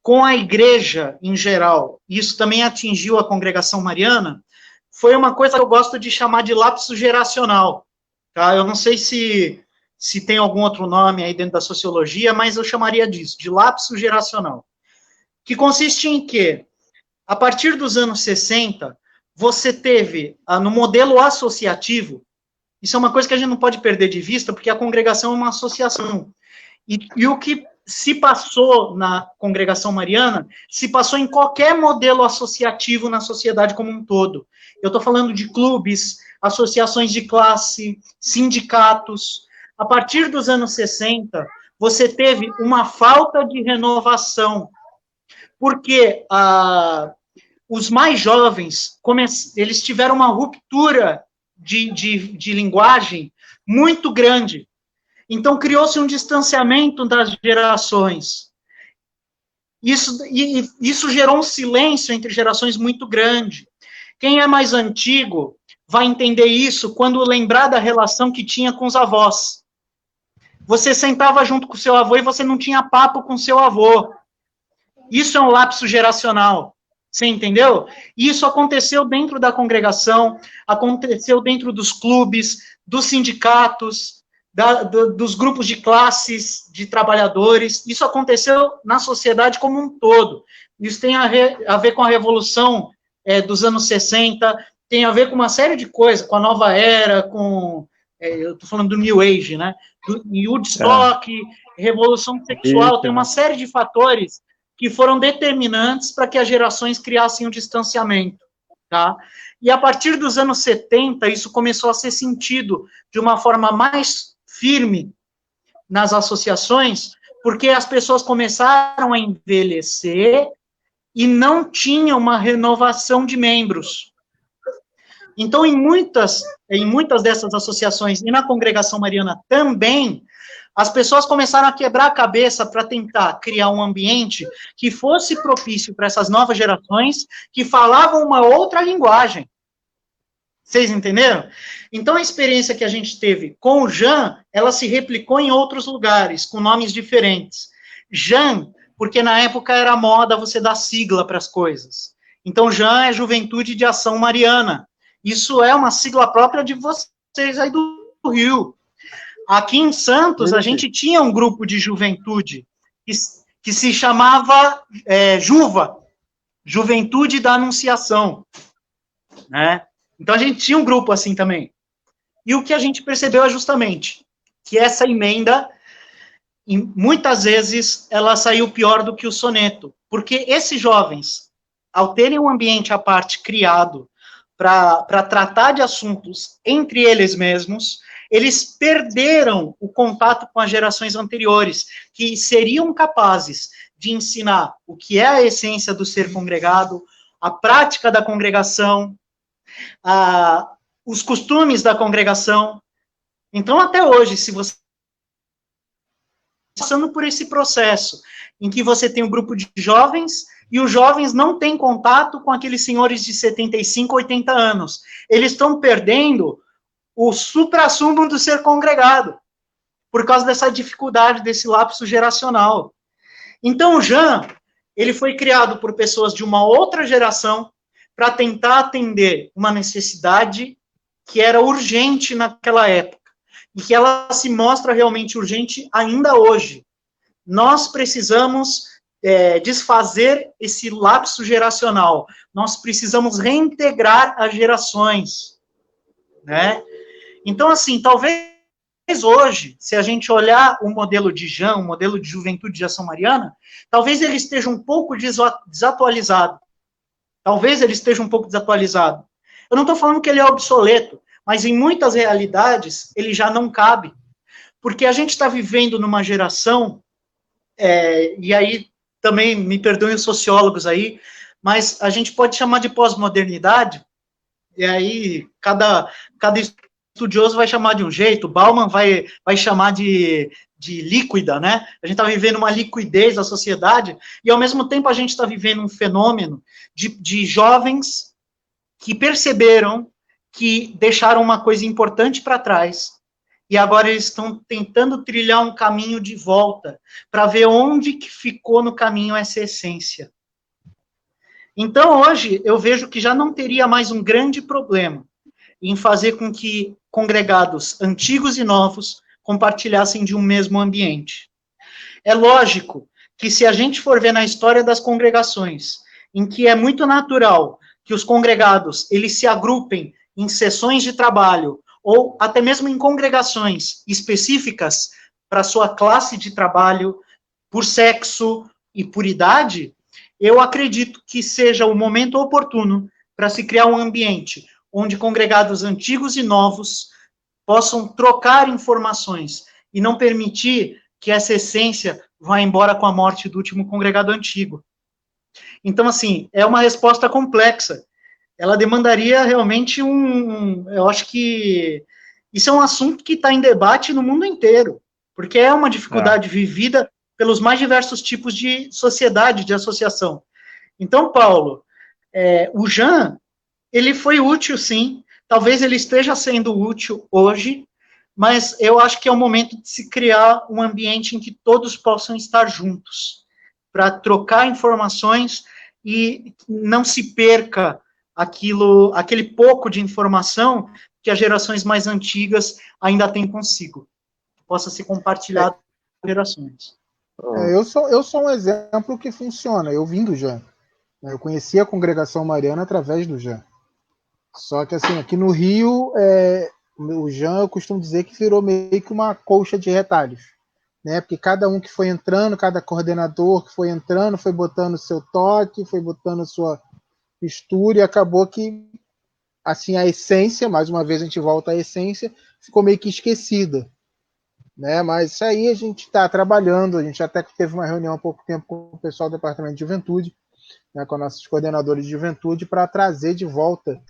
com a igreja em geral, e isso também atingiu a congregação mariana, foi uma coisa que eu gosto de chamar de lapso geracional. Tá? Eu não sei se tem algum outro nome aí dentro da sociologia, mas eu chamaria disso, de lapso geracional. Que consiste em que, a partir dos anos 60, você teve, no modelo associativo, isso é uma coisa que a gente não pode perder de vista, porque a congregação é uma associação. E o que se passou na congregação mariana, se passou em qualquer modelo associativo na sociedade como um todo. Eu estou falando de clubes, associações de classe, sindicatos. A partir dos anos 60, você teve uma falta de renovação, porque os mais jovens, eles tiveram uma ruptura de linguagem muito grande. Então, criou-se um distanciamento das gerações. Isso gerou um silêncio entre gerações muito grande. Quem é mais antigo vai entender isso quando lembrar da relação que tinha com os avós. Você sentava junto com o seu avô e você não tinha papo com o seu avô. Isso é um lapso geracional. Você entendeu? Isso aconteceu dentro da congregação, aconteceu dentro dos clubes, dos sindicatos, dos grupos de classes, de trabalhadores. Isso aconteceu na sociedade como um todo. Isso tem a ver com a Revolução dos anos 60, tem a ver com uma série de coisas, com a Nova Era, com... eu estou falando do New Age, né? Do Woodstock, Revolução Sexual, tem uma série de fatores que foram determinantes para que as gerações criassem um distanciamento, tá? E a partir dos anos 70, isso começou a ser sentido de uma forma mais firme nas associações, porque as pessoas começaram a envelhecer e não tinha uma renovação de membros. Então, em muitas dessas associações, e na congregação mariana também, as pessoas começaram a quebrar a cabeça para tentar criar um ambiente que fosse propício para essas novas gerações que falavam uma outra linguagem. Vocês entenderam? Então, a experiência que a gente teve com o Jean, ela se replicou em outros lugares, com nomes diferentes. Jean, porque na época era moda você dar sigla para as coisas. Então, Jean é Juventude de Ação Mariana. Isso é uma sigla própria de vocês aí do Rio. Aqui em Santos, a gente tinha um grupo de juventude que se chamava Juva, Juventude da Anunciação, né? Então, a gente tinha um grupo assim também. E o que a gente percebeu é justamente que essa emenda, muitas vezes, ela saiu pior do que o soneto. Porque esses jovens, ao terem um ambiente à parte criado para tratar de assuntos entre eles mesmos, eles perderam o contato com as gerações anteriores, que seriam capazes de ensinar o que é a essência do ser congregado, a prática da congregação, os costumes da congregação. Então, até hoje, se você está passando por esse processo, em que você tem um grupo de jovens, e os jovens não têm contato com aqueles senhores de 75, 80 anos. Eles estão perdendo o suprassumo do ser congregado, por causa dessa dificuldade, desse lapso geracional. Então, o Jean, ele foi criado por pessoas de uma outra geração, para tentar atender uma necessidade que era urgente naquela época, e que ela se mostra realmente urgente ainda hoje. Nós precisamos desfazer esse lapso geracional, nós precisamos reintegrar as gerações, né? Então, assim, talvez hoje, se a gente olhar o modelo de Jean, o modelo de Juventude de Ação Mariana, talvez ele esteja um pouco desatualizado. Talvez ele esteja um pouco desatualizado. Eu não estou falando que ele é obsoleto, mas em muitas realidades ele já não cabe. Porque a gente está vivendo numa geração, e aí também me perdoem os sociólogos aí, mas a gente pode chamar de pós-modernidade, e aí cada estudioso vai chamar de um jeito, Bauman vai chamar de líquida, né? A gente está vivendo uma liquidez da sociedade, e ao mesmo tempo a gente está vivendo um fenômeno de jovens que perceberam que deixaram uma coisa importante para trás, e agora eles estão tentando trilhar um caminho de volta, para ver onde que ficou no caminho essa essência. Então, hoje, eu vejo que já não teria mais um grande problema em fazer com que congregados antigos e novos compartilhassem de um mesmo ambiente. É lógico que se a gente for ver na história das congregações, em que é muito natural que os congregados eles se agrupem em sessões de trabalho, ou até mesmo em congregações específicas para sua classe de trabalho, por sexo e por idade, eu acredito que seja o momento oportuno para se criar um ambiente onde congregados antigos e novos possam trocar informações e não permitir que essa essência vá embora com a morte do último congregado antigo. Então, assim, é uma resposta complexa. Ela demandaria realmente eu acho que isso é um assunto que está em debate no mundo inteiro, porque é uma dificuldade vivida pelos mais diversos tipos de sociedade, de associação. Então, Paulo, o Jean, ele foi útil, sim, talvez ele esteja sendo útil hoje, mas eu acho que é o momento de se criar um ambiente em que todos possam estar juntos, para trocar informações e não se perca aquele pouco de informação que as gerações mais antigas ainda têm consigo, possa ser compartilhado com gerações. Eu sou um exemplo que funciona. Eu vim do Jean. Eu conheci a congregação mariana através do Jean. Só que assim, aqui no Rio, o Jean, eu costumo dizer que virou meio que uma colcha de retalhos, né? Porque cada um que foi entrando, cada coordenador que foi entrando, foi botando seu toque, foi botando sua mistura, e acabou que assim, a essência, mais uma vez a gente volta à essência, ficou meio que esquecida, né? Mas isso aí a gente está trabalhando, a gente até teve uma reunião há pouco tempo com o pessoal do Departamento de Juventude, né, com nossos coordenadores de juventude, para trazer de volta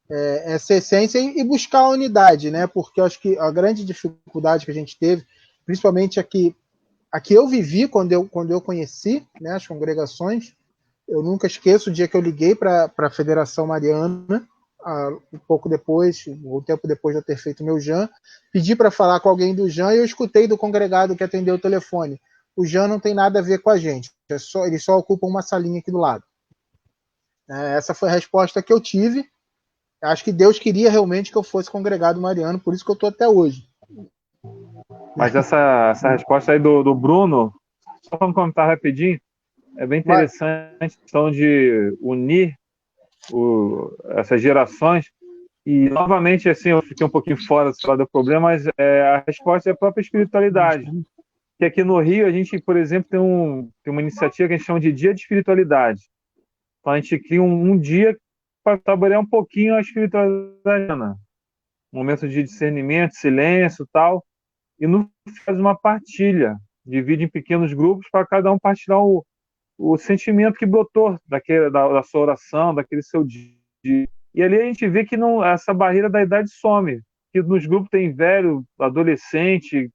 essa essência e buscar a unidade, né? Porque eu acho que a grande dificuldade que a gente teve, principalmente aqui eu vivi quando eu conheci, né, as congregações, eu nunca esqueço o dia que eu liguei para a Federação Mariana, um pouco depois, um tempo depois de eu ter feito meu Jean, pedi para falar com alguém do Jean e eu escutei do congregado que atendeu o telefone: o Jean não tem nada a ver com a gente, ele só ocupa uma salinha aqui do lado. Essa foi a resposta que eu tive. Acho que Deus queria realmente que eu fosse congregado mariano, por isso que eu estou até hoje. Mas essa resposta aí do Bruno, só para um comentário rapidinho, é bem interessante a questão de unir essas gerações. E, novamente, assim, eu fiquei um pouquinho fora do problema, mas a resposta é a própria espiritualidade. Que aqui no Rio, a gente, por exemplo, tem uma iniciativa que a gente chama de Dia de Espiritualidade. Então, a gente cria um dia para trabalhar um pouquinho a espiritualidade, né? Um momento de discernimento, silêncio e tal. E no faz uma partilha, divide em pequenos grupos para cada um partilhar o sentimento que brotou da sua oração, daquele seu dia. E ali a gente vê que essa barreira da idade some, que nos grupos tem velho, adolescente.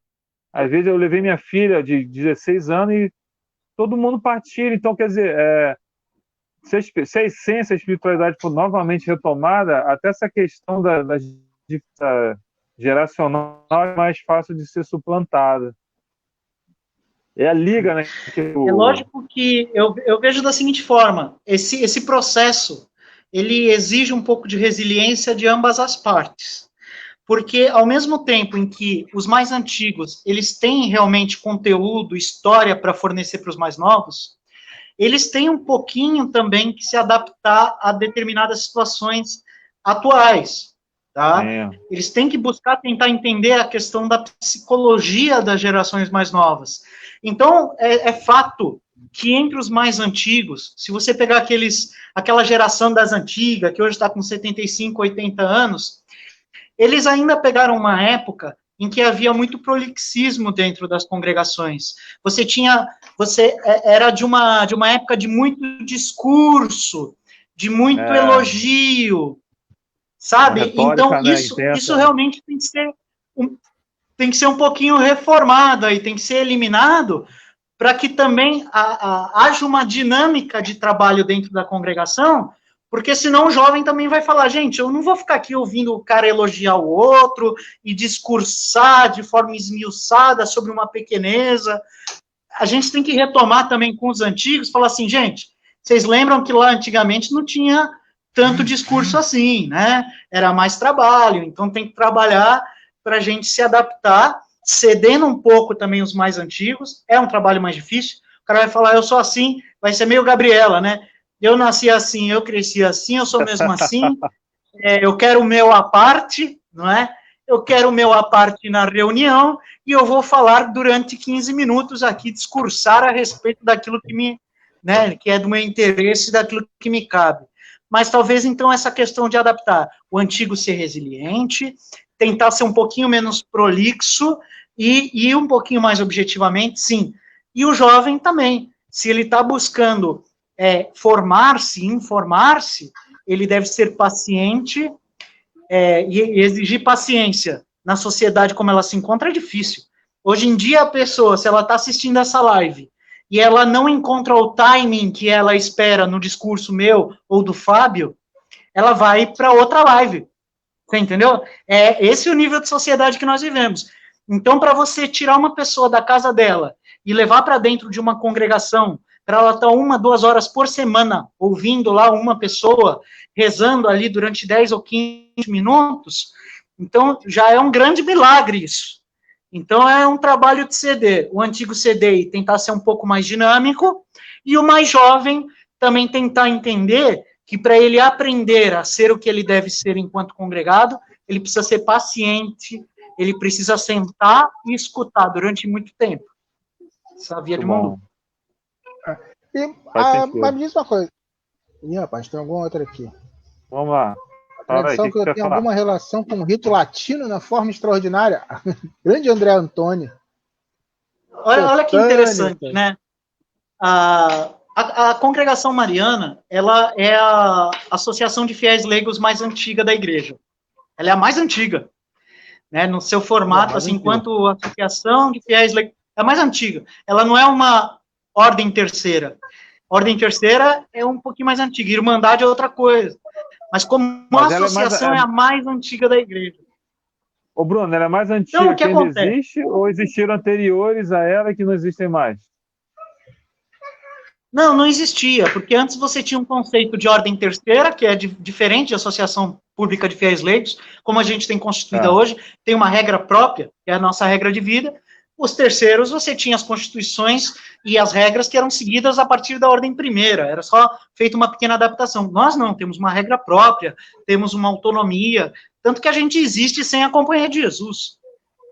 Às vezes eu levei minha filha de 16 anos e todo mundo partilha. Então, quer dizer, se a essência, a espiritualidade for novamente retomada, até essa questão da geracional é mais fácil de ser suplantada. É a liga, né? É lógico que eu vejo da seguinte forma: esse processo ele exige um pouco de resiliência de ambas as partes, porque ao mesmo tempo em que os mais antigos eles têm realmente conteúdo, história para fornecer para os mais novos, eles têm um pouquinho também que se adaptar a determinadas situações atuais. Tá? Eles têm que buscar tentar entender a questão da psicologia das gerações mais novas. Então, é fato que entre os mais antigos, se você pegar aquela geração das antigas, que hoje está com 75, 80 anos, eles ainda pegaram uma época em que havia muito prolixismo dentro das congregações. Era de uma época de muito discurso, de muito elogio. sabe? Retórica, Então, né, isso realmente tem que ser um pouquinho reformado e tem que ser eliminado para que também haja uma dinâmica de trabalho dentro da congregação, porque senão o jovem também vai falar, gente, eu não vou ficar aqui ouvindo o cara elogiar o outro e discursar de forma esmiuçada sobre uma pequeneza. A gente tem que retomar também com os antigos, falar assim, gente, vocês lembram que lá antigamente não tinha tanto discurso assim, né? Era mais trabalho, então tem que trabalhar para a gente se adaptar, cedendo um pouco também os mais antigos, é um trabalho mais difícil, o cara vai falar, eu sou assim, vai ser meio Gabriela, né? Eu nasci assim, eu cresci assim, eu sou mesmo assim, eu quero o meu à parte, não é? Eu quero o meu à parte na reunião e eu vou falar durante 15 minutos aqui, discursar a respeito daquilo que me, né, que é do meu interesse, daquilo que me cabe. Mas talvez, então, essa questão de adaptar o antigo ser resiliente, tentar ser um pouquinho menos prolixo e um pouquinho mais objetivamente, sim. E o jovem também, se ele está buscando formar-se, informar-se, ele deve ser paciente e exigir paciência na sociedade como ela se encontra é difícil. Hoje em dia, a pessoa, se ela está assistindo essa live e ela não encontra o timing que ela espera no discurso meu ou do Fábio, ela vai para outra live. Você entendeu? Esse é o nível de sociedade que nós vivemos. Então, para você tirar uma pessoa da casa dela e levar para dentro de uma congregação, para ela estar 1, 2 horas por semana ouvindo lá uma pessoa, rezando ali durante 10 ou 15 minutos, então já é um grande milagre isso. Então é um trabalho de CD, o antigo CD tentar ser um pouco mais dinâmico, e o mais jovem também tentar entender que para ele aprender a ser o que ele deve ser enquanto congregado, ele precisa ser paciente, ele precisa sentar e escutar durante muito tempo. Essa via de mão dupla. Mas me diz uma coisa. Ih, rapaz, tem alguma outra aqui. Vamos lá. A tradição que tem alguma relação com o rito latino na forma extraordinária. Grande André Antônio. Olha que interessante, né? A Congregação Mariana, ela é a associação de fiéis leigos mais antiga da igreja. Ela é a mais antiga, né? No seu formato, assim, enquanto associação de fiéis leigos, é a mais antiga. Ela não é uma ordem terceira. Ordem terceira é um pouquinho mais antiga. Irmandade é outra coisa. Mas como a associação é a mais antiga da igreja. Ô, Bruno, ela é mais antiga então, que ela existe ou existiram anteriores a ela que não existem mais? Não existia, porque antes você tinha um conceito de ordem terceira, que é diferente de associação pública de fiéis leigos, como a gente tem constituída hoje, tem uma regra própria, que é a nossa regra de vida. Os terceiros, você tinha as constituições e as regras que eram seguidas a partir da ordem primeira, era só feita uma pequena adaptação. Nós não, temos uma regra própria, temos uma autonomia, tanto que a gente existe sem a companhia de Jesus,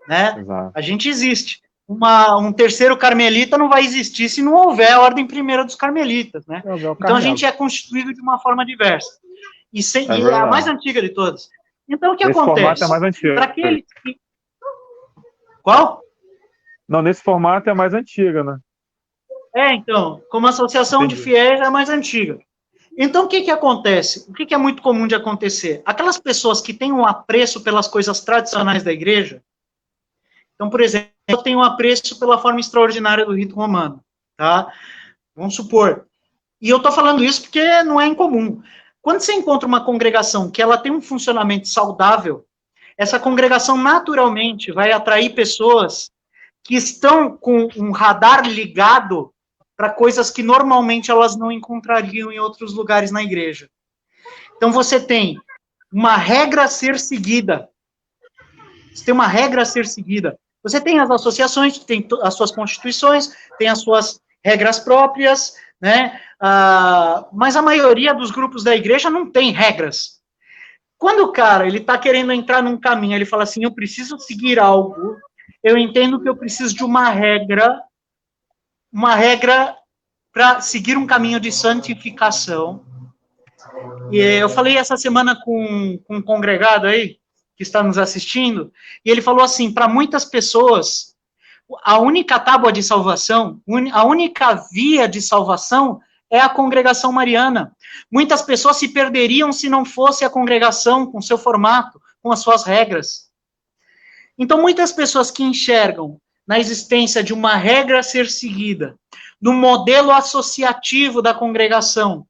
né? Exato. A gente existe. Um terceiro carmelita não vai existir se não houver a ordem primeira dos carmelitas, né? Então a gente é constituído de uma forma diversa. E é a mais antiga de todas. Então o que acontece? É mais antigo. Para aqueles que... Qual? Não, nesse formato é a mais antiga, né? Então, como associação de fiéis é a mais antiga. Então, o que acontece? O que é muito comum de acontecer? Aquelas pessoas que têm um apreço pelas coisas tradicionais da igreja, então, por exemplo, eu tenho um apreço pela forma extraordinária do rito romano, tá? Vamos supor. E eu estou falando isso porque não é incomum. Quando você encontra uma congregação que ela tem um funcionamento saudável, essa congregação naturalmente vai atrair pessoas que estão com um radar ligado para coisas que normalmente elas não encontrariam em outros lugares na igreja. Então você tem uma regra a ser seguida. Você tem uma regra a ser seguida. Você tem as associações, que têm as suas constituições, tem as suas regras próprias, né? Mas a maioria dos grupos da igreja não tem regras. Quando o cara ele está querendo entrar num caminho, ele fala assim, eu preciso seguir algo, eu entendo que eu preciso de uma regra para seguir um caminho de santificação. E eu falei essa semana com um congregado aí, que está nos assistindo, e ele falou assim, para muitas pessoas, a única tábua de salvação, a única via de salvação é a congregação mariana. Muitas pessoas se perderiam se não fosse a congregação com seu formato, com as suas regras. Então, muitas pessoas que enxergam na existência de uma regra a ser seguida, no modelo associativo da congregação,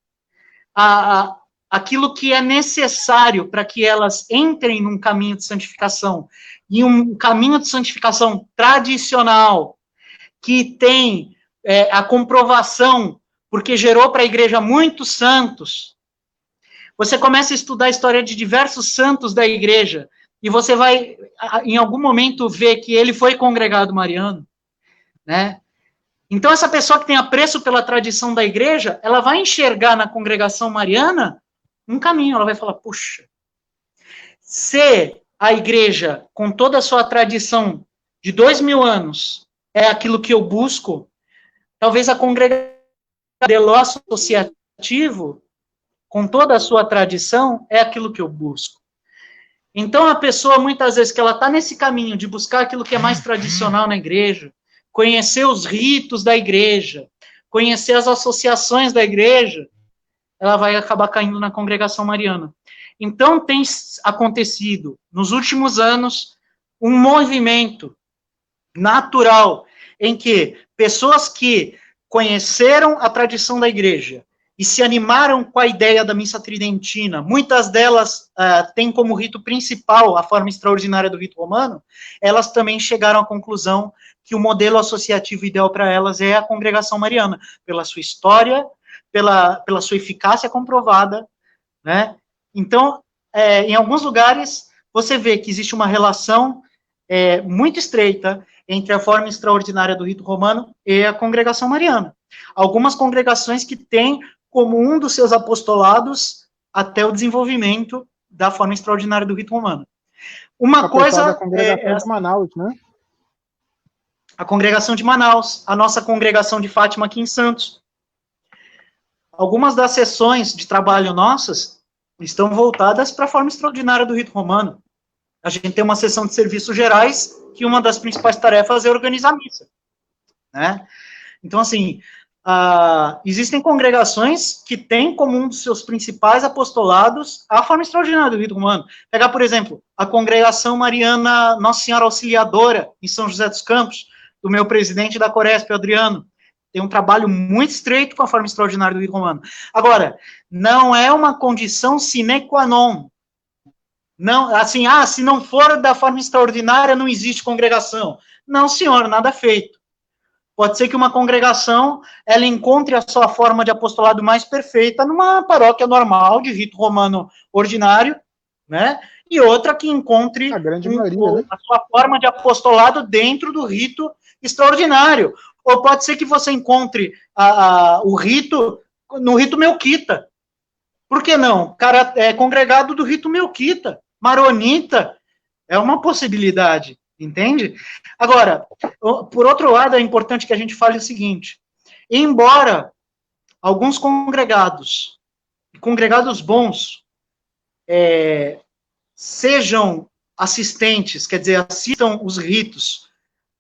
aquilo que é necessário para que elas entrem num caminho de santificação, e um caminho de santificação tradicional, que tem a comprovação, porque gerou para a igreja muitos santos. Você começa a estudar a história de diversos santos da igreja, e você vai, em algum momento, ver que ele foi congregado mariano, né? Então, essa pessoa que tem apreço pela tradição da igreja, ela vai enxergar na congregação mariana um caminho, ela vai falar, puxa, se a igreja, com toda a sua tradição de 2000 anos, é aquilo que eu busco, talvez a congregação associativo, com toda a sua tradição, é aquilo que eu busco. Então, a pessoa, muitas vezes, que ela está nesse caminho de buscar aquilo que é mais tradicional na igreja, conhecer os ritos da igreja, conhecer as associações da igreja, ela vai acabar caindo na congregação mariana. Então, tem acontecido, nos últimos anos, um movimento natural em que pessoas que conheceram a tradição da igreja e se animaram com a ideia da missa tridentina, muitas delas têm como rito principal a forma extraordinária do rito romano, elas também chegaram à conclusão que o modelo associativo ideal para elas é a congregação mariana, pela sua história, pela sua eficácia comprovada, né? Então, em alguns lugares, você vê que existe uma relação muito estreita entre a forma extraordinária do rito romano e a congregação mariana. Algumas congregações que têm como um dos seus apostolados até o desenvolvimento da forma extraordinária do rito romano. Uma coisa... A congregação de Manaus, né? A congregação de Manaus, a nossa congregação de Fátima aqui em Santos. Algumas das sessões de trabalho nossas estão voltadas para a forma extraordinária do rito romano. A gente tem uma sessão de serviços gerais, que uma das principais tarefas é organizar a missa, né? Então, assim, existem congregações que têm como um dos seus principais apostolados a forma extraordinária do rito romano. Pegar, por exemplo, a congregação mariana Nossa Senhora Auxiliadora, em São José dos Campos, do meu presidente da Coresp, Adriano. Tem um trabalho muito estreito com a forma extraordinária do rito romano. Agora, não é uma condição sine qua non. Não, assim, se não for da forma extraordinária, não existe congregação. Não, senhor, nada feito. Pode ser que uma congregação, ela encontre a sua forma de apostolado mais perfeita numa paróquia normal, de rito romano ordinário, né? E outra que encontre a sua forma de apostolado dentro do rito extraordinário. Ou pode ser que você encontre o rito no rito melquita. Por que não? O cara é congregado do rito melquita, maronita, é uma possibilidade, entende? Agora, por outro lado, é importante que a gente fale o seguinte, embora alguns congregados bons, sejam assistentes, quer dizer, assistam os ritos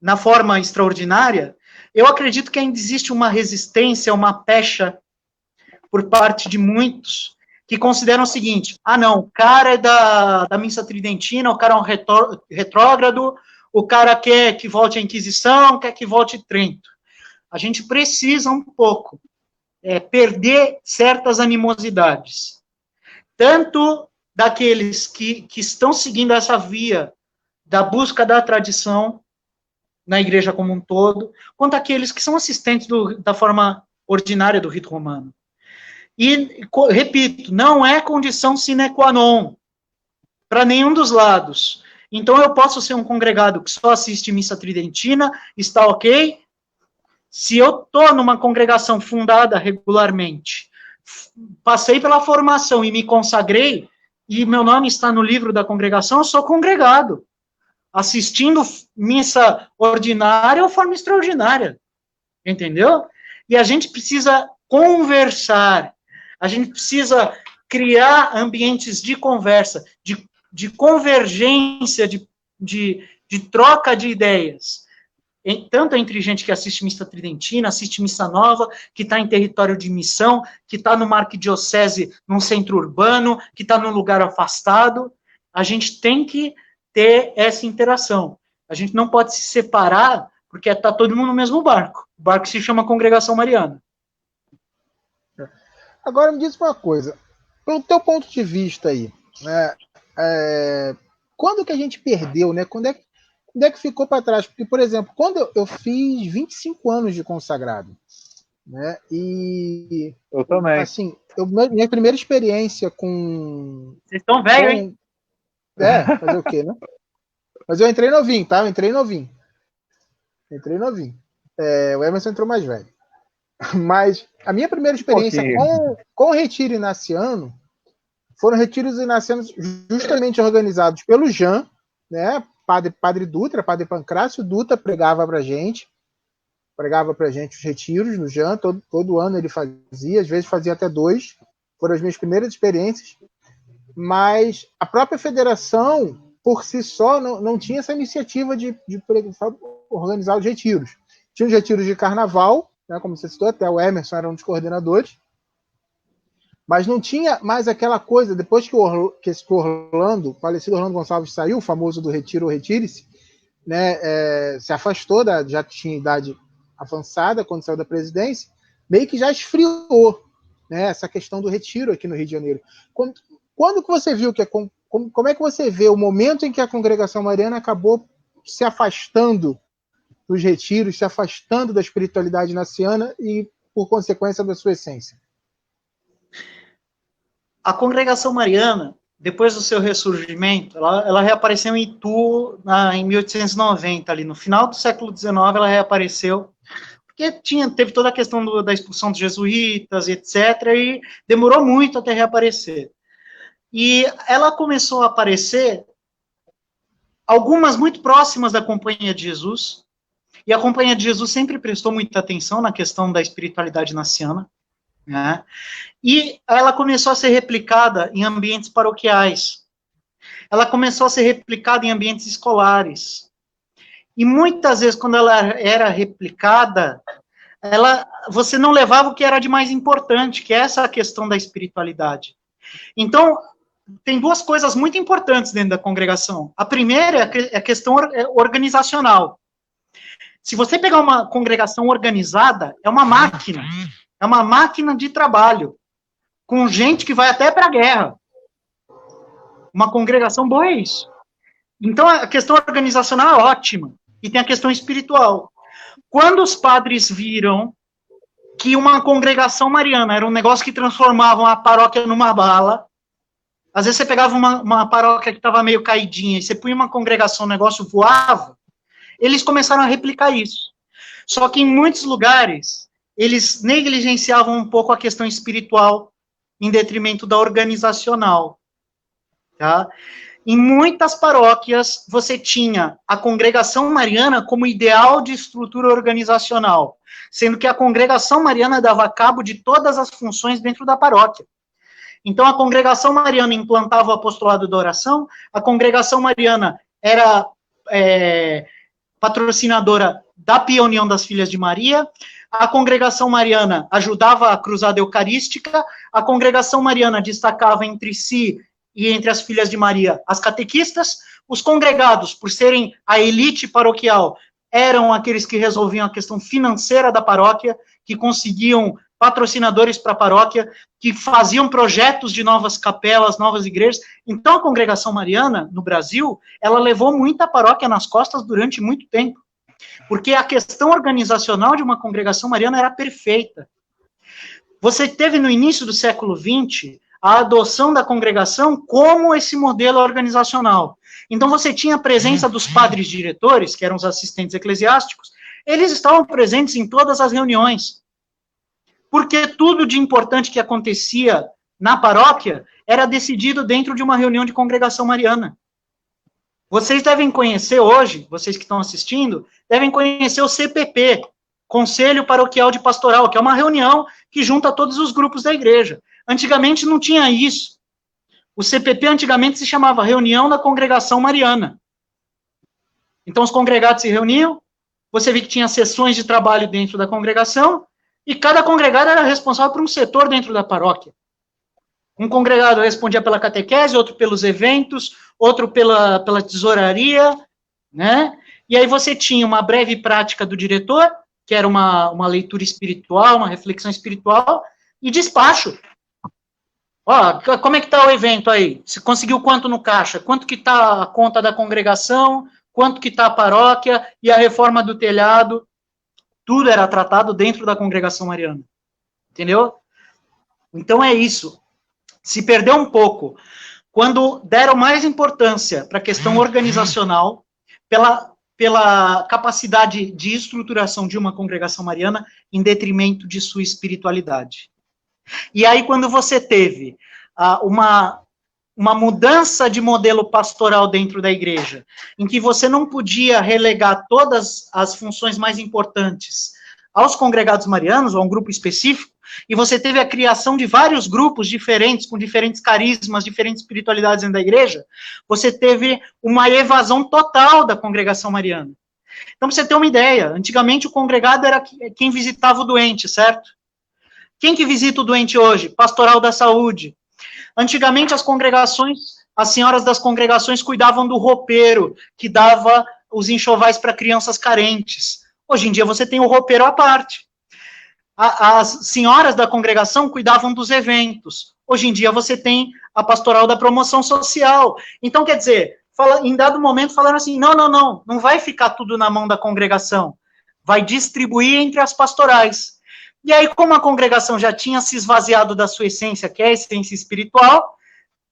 na forma extraordinária, eu acredito que ainda existe uma resistência, uma pecha por parte de muitos que consideram o seguinte, não, o cara é da missa tridentina, o cara é um retrógrado, o cara quer que volte a Inquisição, quer que volte Trento. A gente precisa um pouco perder certas animosidades, tanto daqueles que estão seguindo essa via da busca da tradição na igreja como um todo, quanto aqueles que são assistentes da forma ordinária do rito romano. E, repito, não é condição sine qua non para nenhum dos lados. Então, eu posso ser um congregado que só assiste missa tridentina, está ok? Se eu estou numa congregação fundada regularmente, passei pela formação e me consagrei, e meu nome está no livro da congregação, eu sou congregado, assistindo missa ordinária ou forma extraordinária, entendeu? E a gente precisa conversar, a gente precisa criar ambientes de conversa, de convergência, de troca de ideias, tanto entre gente que assiste missa tridentina, assiste missa nova, que está em território de missão, que está numa arquidiocese, num centro urbano, que está num lugar afastado. A gente tem que ter essa interação. A gente não pode se separar, porque está todo mundo no mesmo barco. O barco se chama Congregação Mariana. Agora me diz uma coisa, pelo teu ponto de vista aí, né, quando que a gente perdeu, né? Quando é que ficou para trás? Porque, por exemplo, quando eu fiz 25 anos de consagrado, né? E eu também. Assim, minha primeira experiência com... Vocês estão velhos, hein? Fazer o quê, né? Mas eu entrei novinho, tá? Entrei novinho. O Emerson entrou mais velho. Mas a minha primeira experiência com o retiro inaciano foram retiros inacianos justamente organizados pelo Jean, né? Padre Dutra, Padre Pancrácio Dutra pregava pra gente os retiros no Jean, todo ano ele fazia, às vezes fazia até 2, foram as minhas primeiras experiências, mas a própria federação, por si só, não tinha essa iniciativa de organizar os retiros. Tinha os retiros de carnaval, né, como você citou, até o Emerson era um dos coordenadores, mas não tinha mais aquela coisa, depois que o falecido Orlando Gonçalves saiu, o famoso do Retiro ou Retire-se, né, se afastou, já tinha idade avançada quando saiu da presidência, meio que já esfriou, né, essa questão do retiro aqui no Rio de Janeiro. Quando que você viu, como é que você vê o momento em que a Congregação Mariana acabou se afastando dos retiros, se afastando da espiritualidade inaciana e, por consequência, da sua essência? A Congregação Mariana, depois do seu ressurgimento, ela reapareceu em Itu em 1890, ali no final do século XIX, ela reapareceu, porque teve toda a questão da expulsão dos jesuítas, etc., e demorou muito até reaparecer. E ela começou a aparecer, algumas muito próximas da Companhia de Jesus, e a Companhia de Jesus sempre prestou muita atenção na questão da espiritualidade inaciana, né? E ela começou a ser replicada em ambientes paroquiais. Ela começou a ser replicada em ambientes escolares. E muitas vezes, quando ela era replicada, você não levava o que era de mais importante, que é essa questão da espiritualidade. Então, tem duas coisas muito importantes dentro da congregação. A primeira é a questão organizacional. Se você pegar uma congregação organizada, é uma máquina de trabalho, com gente que vai até para a guerra. Uma congregação boa é isso. Então, a questão organizacional é ótima, e tem a questão espiritual. Quando os padres viram que uma congregação mariana era um negócio que transformava uma paróquia numa bala, às vezes você pegava uma paróquia que estava meio caidinha, e você punha uma congregação, o negócio voava, eles começaram a replicar isso. Só que em muitos lugares, eles negligenciavam um pouco a questão espiritual, em detrimento da organizacional. Tá? Em muitas paróquias, você tinha a Congregação Mariana como ideal de estrutura organizacional, sendo que a Congregação Mariana dava cabo de todas as funções dentro da paróquia. Então, a Congregação Mariana implantava o apostolado da oração, a Congregação Mariana era patrocinadora da Pia União das Filhas de Maria, a Congregação Mariana ajudava a Cruzada Eucarística, a Congregação Mariana destacava entre si e entre as Filhas de Maria as catequistas, os congregados, por serem a elite paroquial, eram aqueles que resolviam a questão financeira da paróquia, que conseguiam patrocinadores para a paróquia, que faziam projetos de novas capelas, novas igrejas. Então, a Congregação Mariana, no Brasil, ela levou muita paróquia nas costas durante muito tempo, porque a questão organizacional de uma Congregação Mariana era perfeita. Você teve, no início do século XX, a adoção da congregação como esse modelo organizacional. Então, você tinha a presença dos padres diretores, que eram os assistentes eclesiásticos, eles estavam presentes em todas as reuniões, porque tudo de importante que acontecia na paróquia era decidido dentro de uma reunião de congregação mariana. Vocês devem conhecer hoje, vocês que estão assistindo, devem conhecer o CPP, Conselho Paroquial de Pastoral, que é uma reunião que junta todos os grupos da igreja. Antigamente não tinha isso. O CPP antigamente se chamava Reunião da Congregação Mariana. Então os congregados se reuniam, você vê que tinha sessões de trabalho dentro da congregação, e cada congregado era responsável por um setor dentro da paróquia. Um congregado respondia pela catequese, outro pelos eventos, outro pela tesouraria, né? E aí você tinha uma breve prática do diretor, que era uma leitura espiritual, uma reflexão espiritual, e despacho. Ó, como é que está o evento aí? Você conseguiu quanto no caixa? Quanto que está a conta da congregação? Quanto que está a paróquia? E a reforma do telhado? Tudo era tratado dentro da congregação mariana. Entendeu? Então é isso. Se perdeu um pouco. Quando deram mais importância para a questão organizacional, pela capacidade de estruturação de uma congregação mariana, em detrimento de sua espiritualidade. E aí, quando você teve uma mudança de modelo pastoral dentro da igreja, em que você não podia relegar todas as funções mais importantes aos congregados marianos, ou a um grupo específico, e você teve a criação de vários grupos diferentes, com diferentes carismas, diferentes espiritualidades dentro da igreja, você teve uma evasão total da congregação mariana. Então, pra você ter uma ideia, antigamente o congregado era quem visitava o doente, certo? Quem que visita o doente hoje? Pastoral da saúde. Antigamente as congregações, as senhoras das congregações cuidavam do roupeiro, que dava os enxovais para crianças carentes. Hoje em dia você tem o roupeiro à parte. As senhoras da congregação cuidavam dos eventos. Hoje em dia você tem a pastoral da promoção social. Então, quer dizer, em dado momento falaram assim, não vai ficar tudo na mão da congregação. Vai distribuir entre as pastorais. E aí, como a congregação já tinha se esvaziado da sua essência, que é a essência espiritual,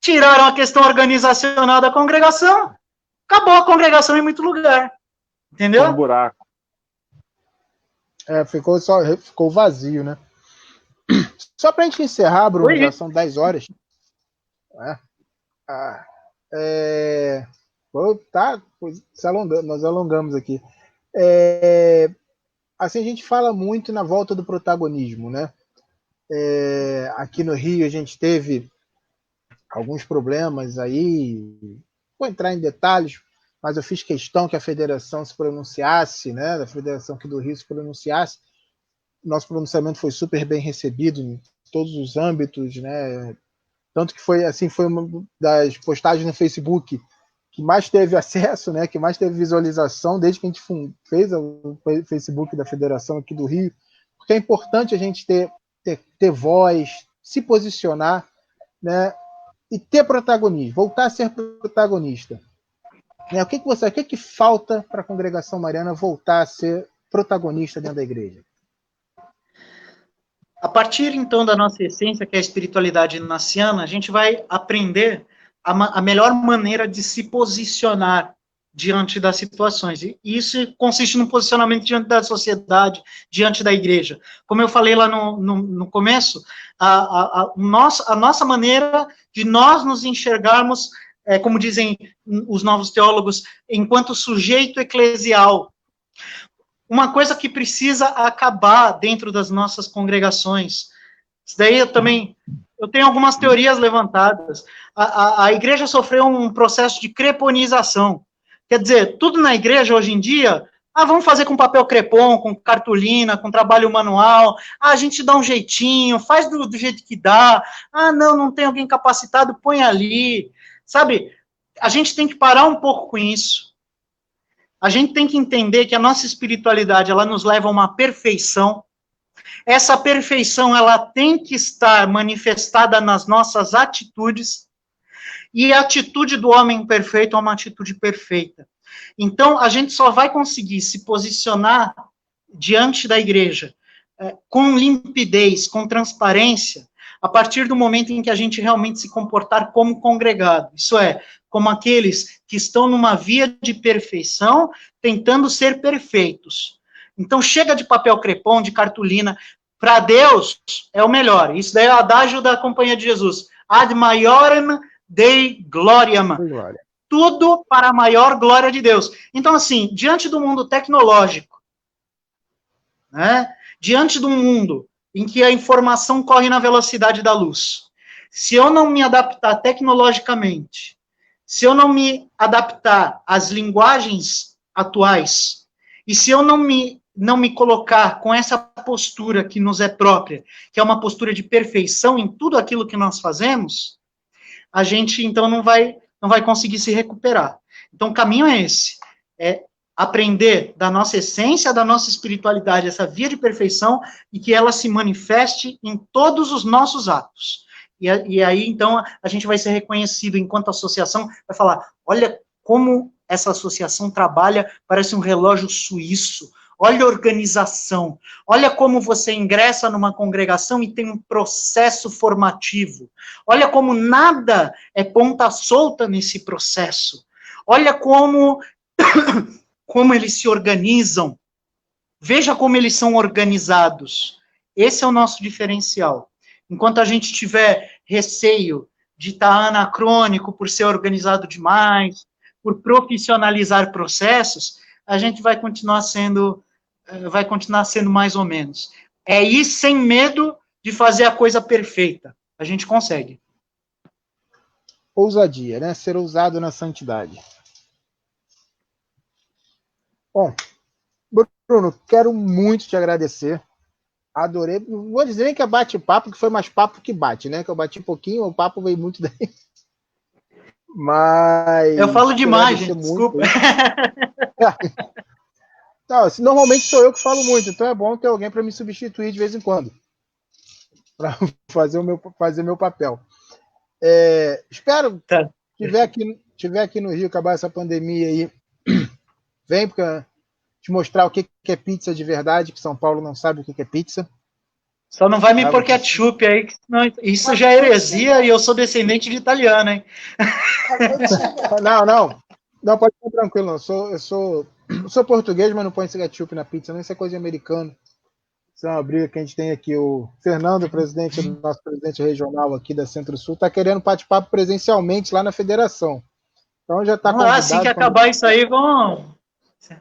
tiraram a questão organizacional da congregação, acabou a congregação em muito lugar. Entendeu? Um buraco. Ficou vazio, né? Só para a gente encerrar, Bruno, já são 10 horas. Nós alongamos aqui. Assim, a gente fala muito na volta do protagonismo, né? Aqui no Rio a gente teve alguns problemas aí, vou entrar em detalhes, mas eu fiz questão que a federação se pronunciasse, né? A federação aqui do Rio se pronunciasse. Nosso pronunciamento foi super bem recebido em todos os âmbitos, né? Tanto que foi uma das postagens no Facebook que mais teve acesso, né? Que mais teve visualização desde que a gente fez o Facebook da federação aqui do Rio, porque é importante a gente ter voz, se posicionar, né? E ter protagonismo, voltar a ser protagonista. O que falta para a congregação mariana voltar a ser protagonista dentro da igreja? A partir, então, da nossa essência, que é a espiritualidade ignaciana, a gente vai aprender a melhor maneira de se posicionar diante das situações. E isso consiste no posicionamento diante da sociedade, diante da igreja. Como eu falei lá no começo, a nossa maneira de nós nos enxergarmos, como dizem os novos teólogos, enquanto sujeito eclesial. Uma coisa que precisa acabar dentro das nossas congregações. Isso daí eu tenho algumas teorias levantadas. A igreja sofreu um processo de creponização. Quer dizer, tudo na igreja hoje em dia, vamos fazer com papel crepom, com cartolina, com trabalho manual, a gente dá um jeitinho, faz do jeito que dá, não tem alguém capacitado, põe ali, sabe? A gente tem que parar um pouco com isso. A gente tem que entender que a nossa espiritualidade, ela nos leva a uma perfeição. Essa perfeição, ela tem que estar manifestada nas nossas atitudes, e a atitude do homem perfeito é uma atitude perfeita. Então, a gente só vai conseguir se posicionar diante da igreja com limpidez, com transparência, a partir do momento em que a gente realmente se comportar como congregado. Isso é, como aqueles que estão numa via de perfeição, tentando ser perfeitos. Então, chega de papel crepom, de cartolina. Para Deus, é o melhor. Isso daí é o adágio da Companhia de Jesus. Ad maiorem Dei gloriam. Tudo para a maior glória de Deus. Então, assim, diante do mundo tecnológico, né, diante do mundo em que a informação corre na velocidade da luz, se eu não me adaptar tecnologicamente, se eu não me adaptar às linguagens atuais, E se eu não me colocar com essa postura que nos é própria, que é uma postura de perfeição em tudo aquilo que nós fazemos, a gente, então, não vai conseguir se recuperar. Então, o caminho é esse, é aprender da nossa essência, da nossa espiritualidade, essa via de perfeição, e que ela se manifeste em todos os nossos atos. E aí, então, a gente vai ser reconhecido enquanto associação, vai falar, olha como essa associação trabalha, parece um relógio suíço, olha a organização, olha como você ingressa numa congregação e tem um processo formativo, olha como nada é ponta solta nesse processo, olha como eles se organizam, veja como eles são organizados. Esse é o nosso diferencial. Enquanto a gente tiver receio de estar anacrônico por ser organizado demais, por profissionalizar processos, a gente vai continuar sendo mais ou menos. É ir sem medo de fazer a coisa perfeita. A gente consegue. Ousadia, né? Ser ousado na santidade. Bom, Bruno, quero muito te agradecer. Adorei. Não vou dizer nem que é bate-papo, que foi mais papo que bate, né? Que eu bati pouquinho, o papo veio muito daí. Mas... eu falo demais, gente, desculpa. Não, normalmente sou eu que falo muito, então é bom ter alguém para me substituir de vez em quando. Para fazer meu papel. Espero que tiver aqui no Rio, acabar essa pandemia aí, vem para te mostrar o que é pizza de verdade, que São Paulo não sabe o que é pizza. Só não vai me pôr ketchup aí, senão isso já é heresia e eu sou descendente de italiano, hein? Não, pode ficar tranquilo, não. Eu sou português, mas não põe ketchup na pizza, não, isso é coisa de americano. Isso é uma briga que a gente tem aqui. O Fernando, nosso presidente regional aqui da Centro-Sul, está querendo bate-papo presencialmente lá na federação. Então já está convidado. Assim que acabar isso aí, vão...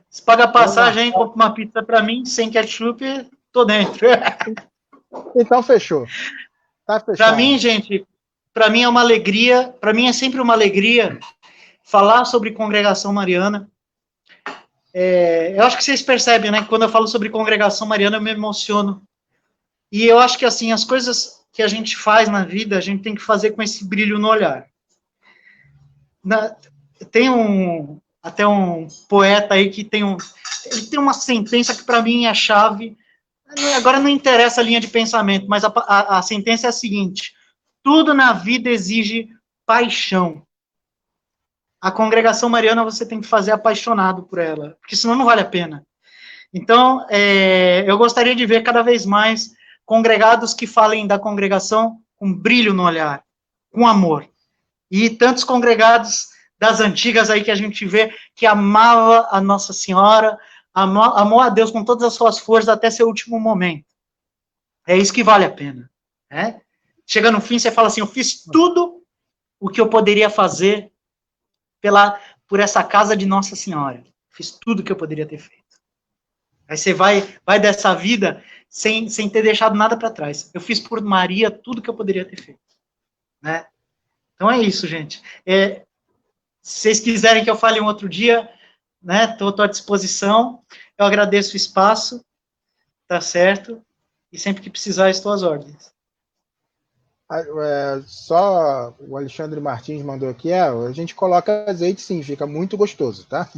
Se paga passagem, hein, compra uma pizza para mim, sem ketchup, tô dentro. Então fechou. Tá fechado. Para mim, gente, para mim é uma alegria, para mim é sempre uma alegria falar sobre congregação mariana. Eu acho que vocês percebem, né, que quando eu falo sobre congregação mariana eu me emociono. E eu acho que, assim, as coisas que a gente faz na vida, a gente tem que fazer com esse brilho no olhar. Tem até um poeta aí que ele tem uma sentença que para mim é a chave. Agora não interessa a linha de pensamento, mas a sentença é a seguinte: tudo na vida exige paixão. A congregação mariana você tem que fazer apaixonado por ela, porque senão não vale a pena. Então, eu gostaria de ver cada vez mais congregados que falem da congregação com brilho no olhar, com amor. E tantos congregados das antigas aí que a gente vê que amava a Nossa Senhora, amou a Deus com todas as suas forças até seu último momento. É isso que vale a pena. Né? Chega no fim, você fala assim, eu fiz tudo o que eu poderia fazer por essa casa de Nossa Senhora. Fiz tudo o que eu poderia ter feito. Aí você vai dessa vida sem ter deixado nada para trás. Eu fiz por Maria tudo o que eu poderia ter feito. Né? Então é isso, gente. Se vocês quiserem que eu fale um outro dia, né, estou à disposição. Eu agradeço o espaço, tá certo? E sempre que precisar, estou às ordens. Só o Alexandre Martins mandou aqui, a gente coloca azeite sim, fica muito gostoso, tá?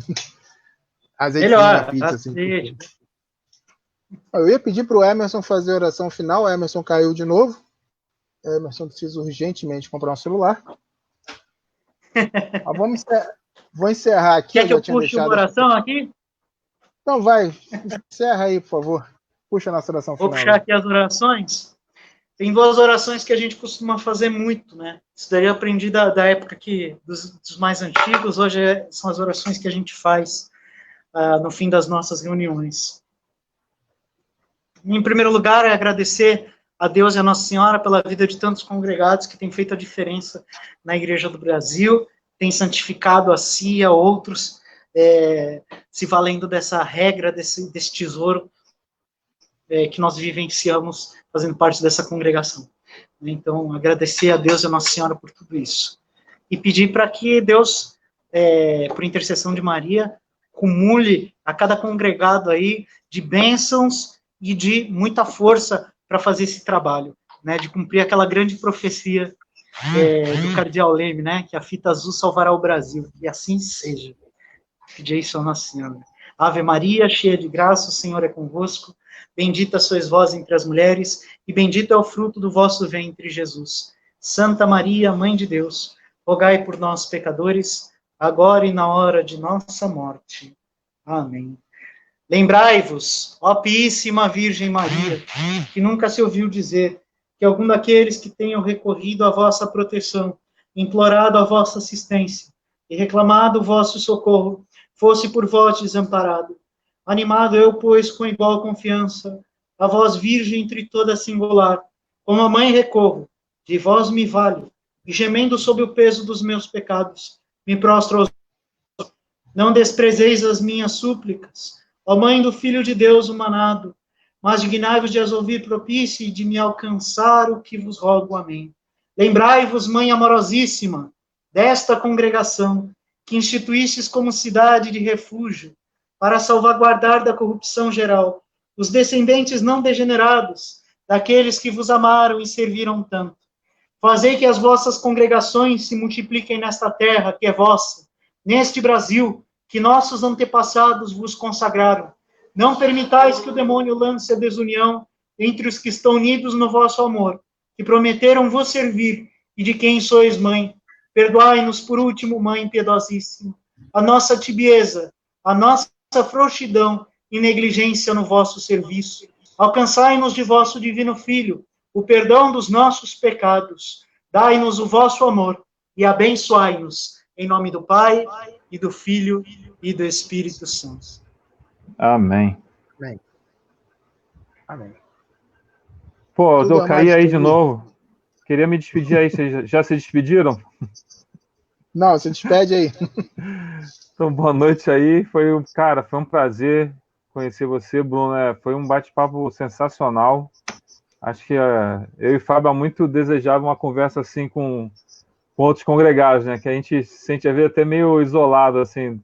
Azeite na pizza, assim. Eu ia pedir para o Emerson fazer a oração final, o Emerson caiu de novo. O Emerson precisa urgentemente comprar um celular. Vou encerrar aqui. Quer que eu puxe uma oração aqui? Então vai, encerra aí, por favor. Puxa a nossa oração final. Vou puxar aqui as orações. Tem duas orações que a gente costuma fazer muito, né? Isso daí eu aprendi da época dos mais antigos, hoje são as orações que a gente faz no fim das nossas reuniões. Em primeiro lugar, é agradecer a Deus e a Nossa Senhora pela vida de tantos congregados que têm feito a diferença na Igreja do Brasil, têm santificado a si e a outros, se valendo dessa regra, desse tesouro que nós vivenciamos fazendo parte dessa congregação. Então, agradecer a Deus e a Nossa Senhora por tudo isso. E pedir para que Deus, por intercessão de Maria, acumule a cada congregado aí de bênçãos e de muita força para fazer esse trabalho, né, de cumprir aquela grande profecia do cardeal Leme, né, que a fita azul salvará o Brasil, e assim seja. Pedi isso a Nossa Senhora. Ave Maria, cheia de graça, o Senhor é convosco, bendita sois vós entre as mulheres, e bendito é o fruto do vosso ventre, Jesus. Santa Maria, Mãe de Deus, rogai por nós, pecadores, agora e na hora de nossa morte. Amém. Lembrai-vos, ó Piíssima Virgem Maria, que nunca se ouviu dizer que algum daqueles que tenham recorrido à vossa proteção, implorado a vossa assistência e reclamado o vosso socorro, fosse por vós desamparado. Animado eu, pois, com igual confiança, a vós, Virgem entre toda singular, como a mãe recorro, de vós me valho, e gemendo sob o peso dos meus pecados, me prostro aos... Não desprezeis as minhas súplicas, ó Mãe do Filho de Deus humanado, mas dignai-vos de as ouvir propício e de me alcançar o que vos rogo. Amém. Lembrai-vos, Mãe amorosíssima, desta congregação, que instituístes como cidade de refúgio, para salvaguardar da corrupção geral os descendentes não degenerados daqueles que vos amaram e serviram tanto. Fazei que as vossas congregações se multipliquem nesta terra que é vossa, neste Brasil, que nossos antepassados vos consagraram. Não permitais que o demônio lance a desunião entre os que estão unidos no vosso amor, que prometeram vos servir e de quem sois mãe. Perdoai-nos, por último, Mãe piedosíssima, a nossa tibieza, a nossa frouxidão e negligência no vosso serviço. Alcançai-nos de vosso divino Filho o perdão dos nossos pecados. Dai-nos o vosso amor e abençoai-nos. Em nome do Pai, e do Filho, e do Espírito Santo. Amém. Amém. Amém. Pô, Tudo eu caí mais aí de feliz. novo. Queria me despedir aí. Vocês já se despediram? Não, se despede aí. Então, boa noite aí. Foi um prazer conhecer você, Bruno. Foi um bate-papo sensacional. Acho que eu e Fábio há muito desejavam uma conversa assim com outros congregados, né? Que a gente se sente às vezes até meio isolado, assim,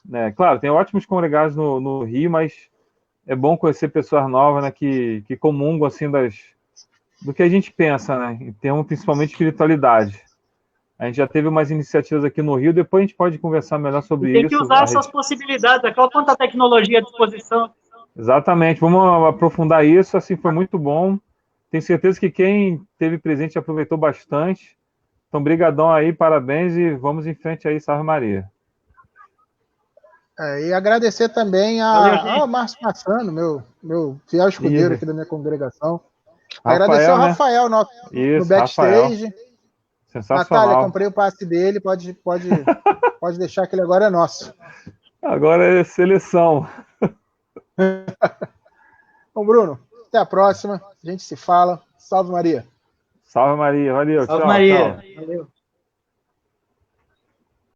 né? Claro, tem ótimos congregados no Rio, mas é bom conhecer pessoas novas, né? Que comungam assim do que a gente pensa, né? Em termos principalmente de espiritualidade. A gente já teve umas iniciativas aqui no Rio, depois a gente pode conversar melhor sobre Tem isso. que usar essas possibilidades, aquela quanta tecnologia à disposição. Exatamente, vamos aprofundar isso, assim, foi muito bom. Tenho certeza que quem teve presente aproveitou bastante. Então, brigadão aí, parabéns e vamos em frente aí, Salve Maria. E agradecer também ao Márcio Massano, meu fiel escudeiro aqui da minha congregação. Agradecer ao Rafael no backstage. Rafael. Sensacional. Natália, comprei o passe dele, pode deixar que ele agora é nosso. Agora é seleção. Bom, Bruno, até a próxima. A gente se fala. Salve Maria. Salve Maria, valeu. Salve tchau, Maria. tchau. Valeu.